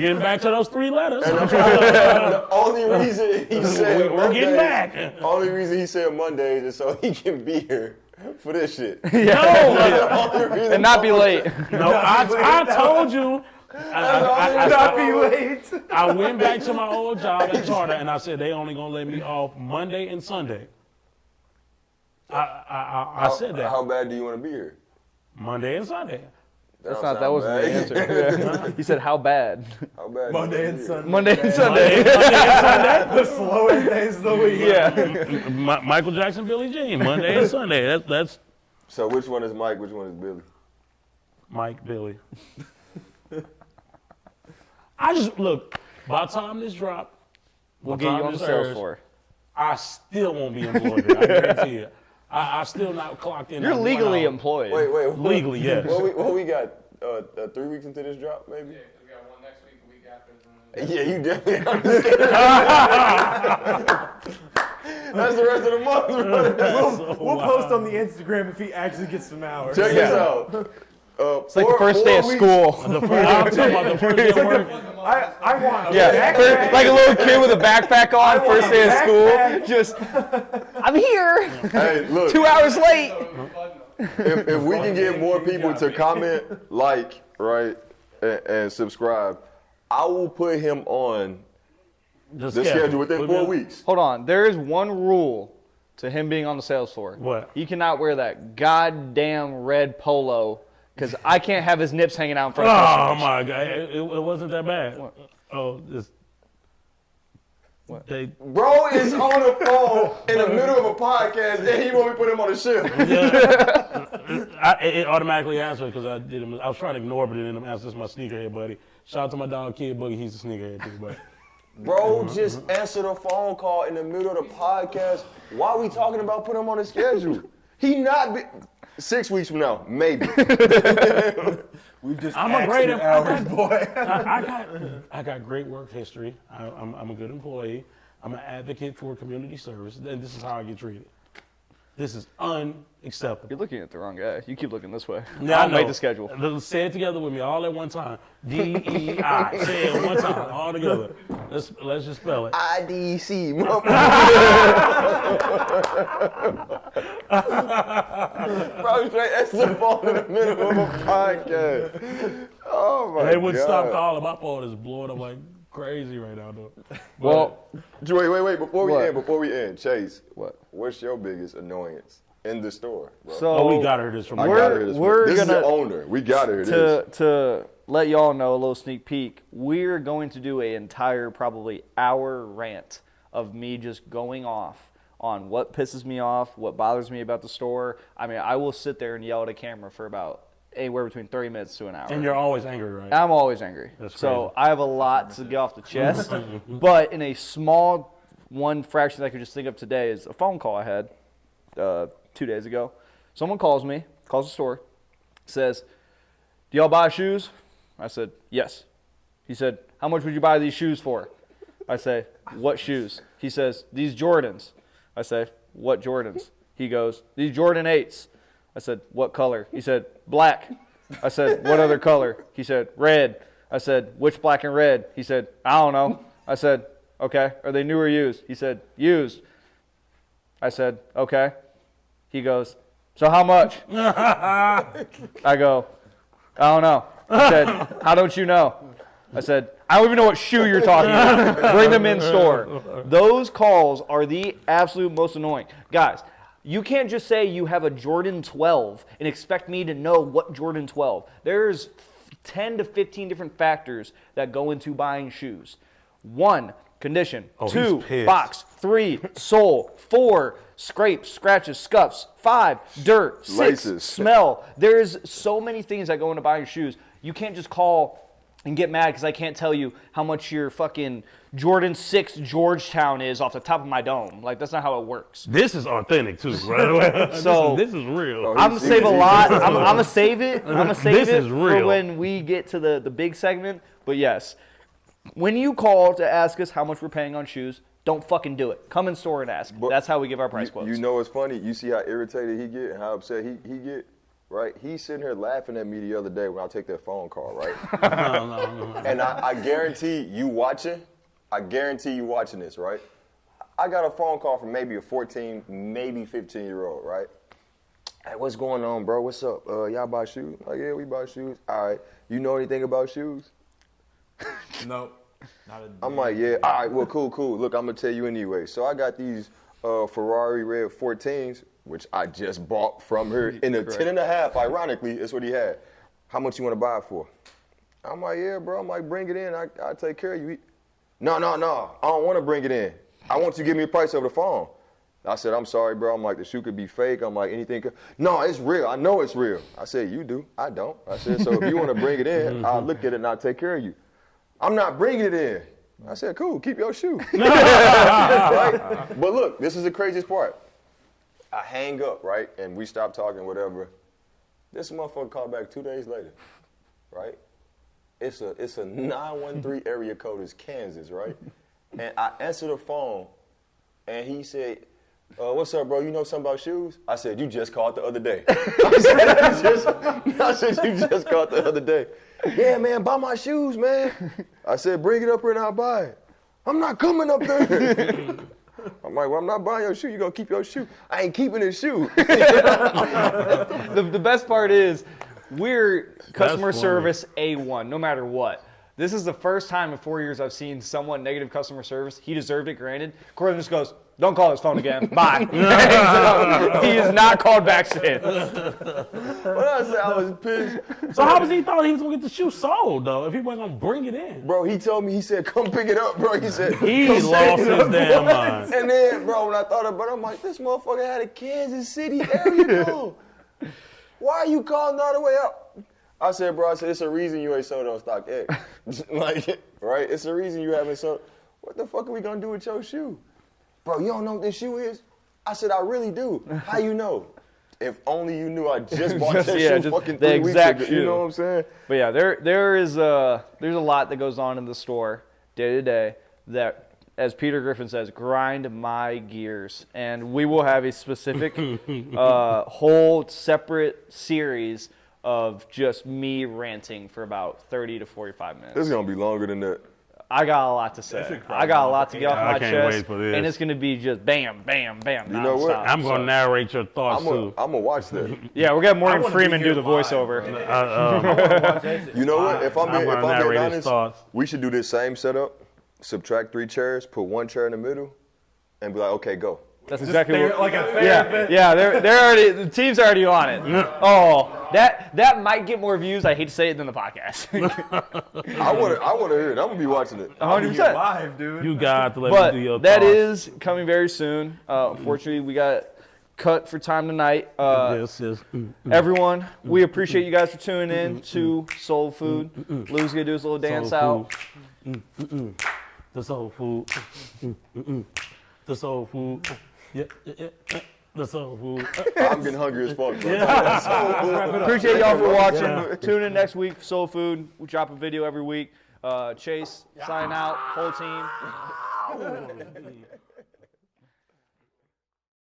getting back to those 3 letters. The only reason he said We're getting back. Only reason he said Mondays is so he can be here for this shit. No, Only reason And not be late. no, I told you. Not be late. I went back to my old job at Charter and I said they only gonna let me off Monday and Sunday. I said that. How bad do you want to be here? Monday and Sunday. That wasn't the answer. Yeah. He said, how bad? How bad? Monday and Sunday. Monday and Sunday. The slowest days of the week. Yeah. Michael Jackson, Billie Jean, Monday and Sunday. That's So which one is Mike? Which one is Billy? Mike, Billy. I just look. By the time this drop, We'll get you on the sales floor. I still won't be employed here. I guarantee you. I still not clocked in. You're at 1 legally hour. employed. Wait. Legally, yes. What we got? 3 weeks into this drop, maybe? We got one next week, the week after. And Yeah, you definitely understand. That's the rest of the month, bro. We'll post on the Instagram if he actually gets some hours. Check this out. It's like the first day of school. I'm talking about the first day of work. I want a Yeah, backpack. like a little kid with a backpack on, want first a day of school. backpack. Just, I'm here. Hey, look. 2 hours late. If we can get more people to comment, like, right, and subscribe, I will put him on the schedule within Put me 4 on- weeks. Hold on. There is one rule to him being on the sales floor. What? He cannot wear that goddamn red polo because I can't have his nips hanging out in front of Oh customers. my God! It wasn't that bad. Oh, this. What? They, Bro is on the phone in the middle of a podcast, and he want me to put him on the ship. it automatically answered because I did him. I was trying to ignore, but it ended up answering. This is my sneakerhead buddy. Shout out to my dog Kid Boogie. He's a sneakerhead too, but. Bro just answered a phone call in the middle of the podcast. Why are we talking about putting him on the schedule? He not be 6 weeks from now, maybe. We've just I'm a great hours, boy. I got great work history. I'm a good employee. I'm an advocate for community service, and this is how I get treated. This is unacceptable. You're looking at the wrong guy. You keep looking this way. Yeah, I I'll make know. the schedule. Say it together with me, all at one time. DEI. Say it one time, all together. Let's just spell it. IDC. Bro, straight answer the phone in the middle of a podcast. Oh my God. They wouldn't stop calling. My phone is blowing up like crazy right now, though. Well, Wait. Before What? we end, Chase. What? What's your biggest annoyance in the store, bro? so we got her this from I we're- gotta hear this. we're This is the gonna- owner. We gotta hear this. to let y'all know a little sneak peek, we're going to do an entire probably hour rant of me just going off on what pisses me off, what bothers me about the store. I mean, I will sit there and yell at a camera for about anywhere between 30 minutes to an hour. And you're always angry, right? I'm always angry. That's so crazy. I have a lot to get off the chest. But in a small one fraction that I could just think of today is a phone call I had 2 days ago. Someone calls me, calls the store, says, "Do y'all buy shoes?" I said, "Yes." He said, "How much would you buy these shoes for?" I say, "What shoes?" He says, "These Jordans." I say, "What Jordans?" He goes, "These Jordan 8s." I said, "What color?" He said, "Black." I said, "What other color?" He said, "Red." I said, "Which black and red?" He said, "I don't know." I said, "Okay. Are they new or used?" He said, "Used." I said, "Okay." He goes, "So how much?" I go, "I don't know." He said, "How don't you know?" I said, "I don't even know what shoe you're talking about. Bring them in store." Those calls are the absolute most annoying. Guys, you can't just say you have a Jordan 12 and expect me to know what Jordan 12. There's 10 to 15 different factors that go into buying shoes. 1, condition. he's 2, pissed. box. 3, sole. 4, scrapes, scratches, scuffs. 5, dirt. 6, Laces. smell. There's so many things that go into buying shoes. You can't just call and get mad because I can't tell you how much your fucking Jordan 6 Georgetown is off the top of my dome. Like, that's not how it works. This is authentic, too, right? So- this is real. Oh, I'm gonna save a lot. I'm gonna save it. I'm gonna save This it is for real. when we get to the big segment. But yes, when you call to ask us how much we're paying on shoes, don't fucking do it. Come in store and ask. But That's how we give our price quotes. You know what's funny? You see how irritated he get and how upset he get? Right? He's sitting here laughing at me the other day when I take that phone call, right? No. And I guarantee you watching, this, right? I got a phone call from maybe a 14, maybe 15-year-old, right? Hey, what's going on, bro? What's up? Y'all buy shoes? Like, yeah, we buy shoes. All right. You know anything about shoes? Nope. Not a I'm like, yeah. All right, well, cool. Look, I'm going to tell you anyway. So I got these Ferrari red 14s, which I just bought from her in a 10 and a half. Ironically, that's what he had. How much you want to buy it for? I'm like, yeah, bro. I'm like, bring it in. I'll take care of you. No. I don't want to bring it in. I want you to give me a price over the phone. I said, I'm sorry, bro. I'm like, the shoe could be fake. I'm like, anything could. No, it's real. I know it's real. I said, you do. I don't. I said, so if you want to bring it in, I'll look at it and I'll take care of you. I'm not bringing it in. I said, cool, keep your shoe. Right? But look, this is the craziest part. I hang up, right? And we stop talking, whatever. This motherfucker called back 2 days later, right? It's a 913 area code, it's Kansas, right? And I answered the phone, and he said, what's up, bro? You know something about shoes? I said, you just called the other day. I said, you just called the other day. Yeah, man, buy my shoes, man. I said, bring it up here and I'll buy it. I'm not coming up there. I'm like, well, I'm not buying your shoe. You gonna keep your shoe. I ain't keeping his shoe. The best part is we're customer funny. service A1, no matter what. This is the first time in 4 years I've seen someone negative customer service. He deserved it, granted. Corbin just goes, don't call his phone again. Bye. He is not called back since. When I said I was pissed, So how was he thought he was going to get the shoe sold, though, if he wasn't going to bring it in? bro, he told me, he said, come pick it up, bro. He said, He "Come lost pick it his up, damn boy." mind. And then, bro, when I thought about it, I'm like, this motherfucker had a Kansas City area code. Why are you calling all the way up? I said, bro, it's a reason you ain't sold on StockX. Like, right? It's a reason you haven't sold. What the fuck are we gonna do with your shoe? Bro, you don't know what this shoe is? I said, I really do. How you know? If only you knew I just bought that shoe fucking the 3 weeks exact ago. shoe. You know what I'm saying? But yeah, there's a lot that goes on in the store day to day that, as Peter Griffin says, grind my gears. And we will have a specific whole separate series of just me ranting for about 30 to 45 minutes. This is gonna be longer than that. I got a lot to say. I got a lot to get off I my can't chest. wait for this. And it's going to be just bam, bam, bam, You know what? nonstop. I'm going to narrate your thoughts, too. I'm gonna watch that. Yeah, we're going to have Morgan wanna be Freeman do here the live, voiceover. bro. Uh, You know what? If I'm I'm being gonna narrate his honest, thoughts. we should do this same setup subtract 3 chairs, put 1 chair in the middle, and be like, okay, go. That's exactly what. Like a fair Yeah, they're already, the team's already on it. Oh, that might get more views. I hate to say it than the podcast. I want to hear it. I'm gonna be watching it. 100%. live, dude. You got to let But me do your that talk. is coming very soon. Unfortunately, we got cut for time tonight. This is Everyone, we appreciate you guys for tuning in to Soul Food. Lou's gonna do his little dance soul out. food. The soul food. The soul food. Yeah. The soul food. I'm getting hungry as fuck. Bro. Appreciate y'all for watching. Tune in next week for Soul Food. We drop a video every week. Chase, sign out. Whole team.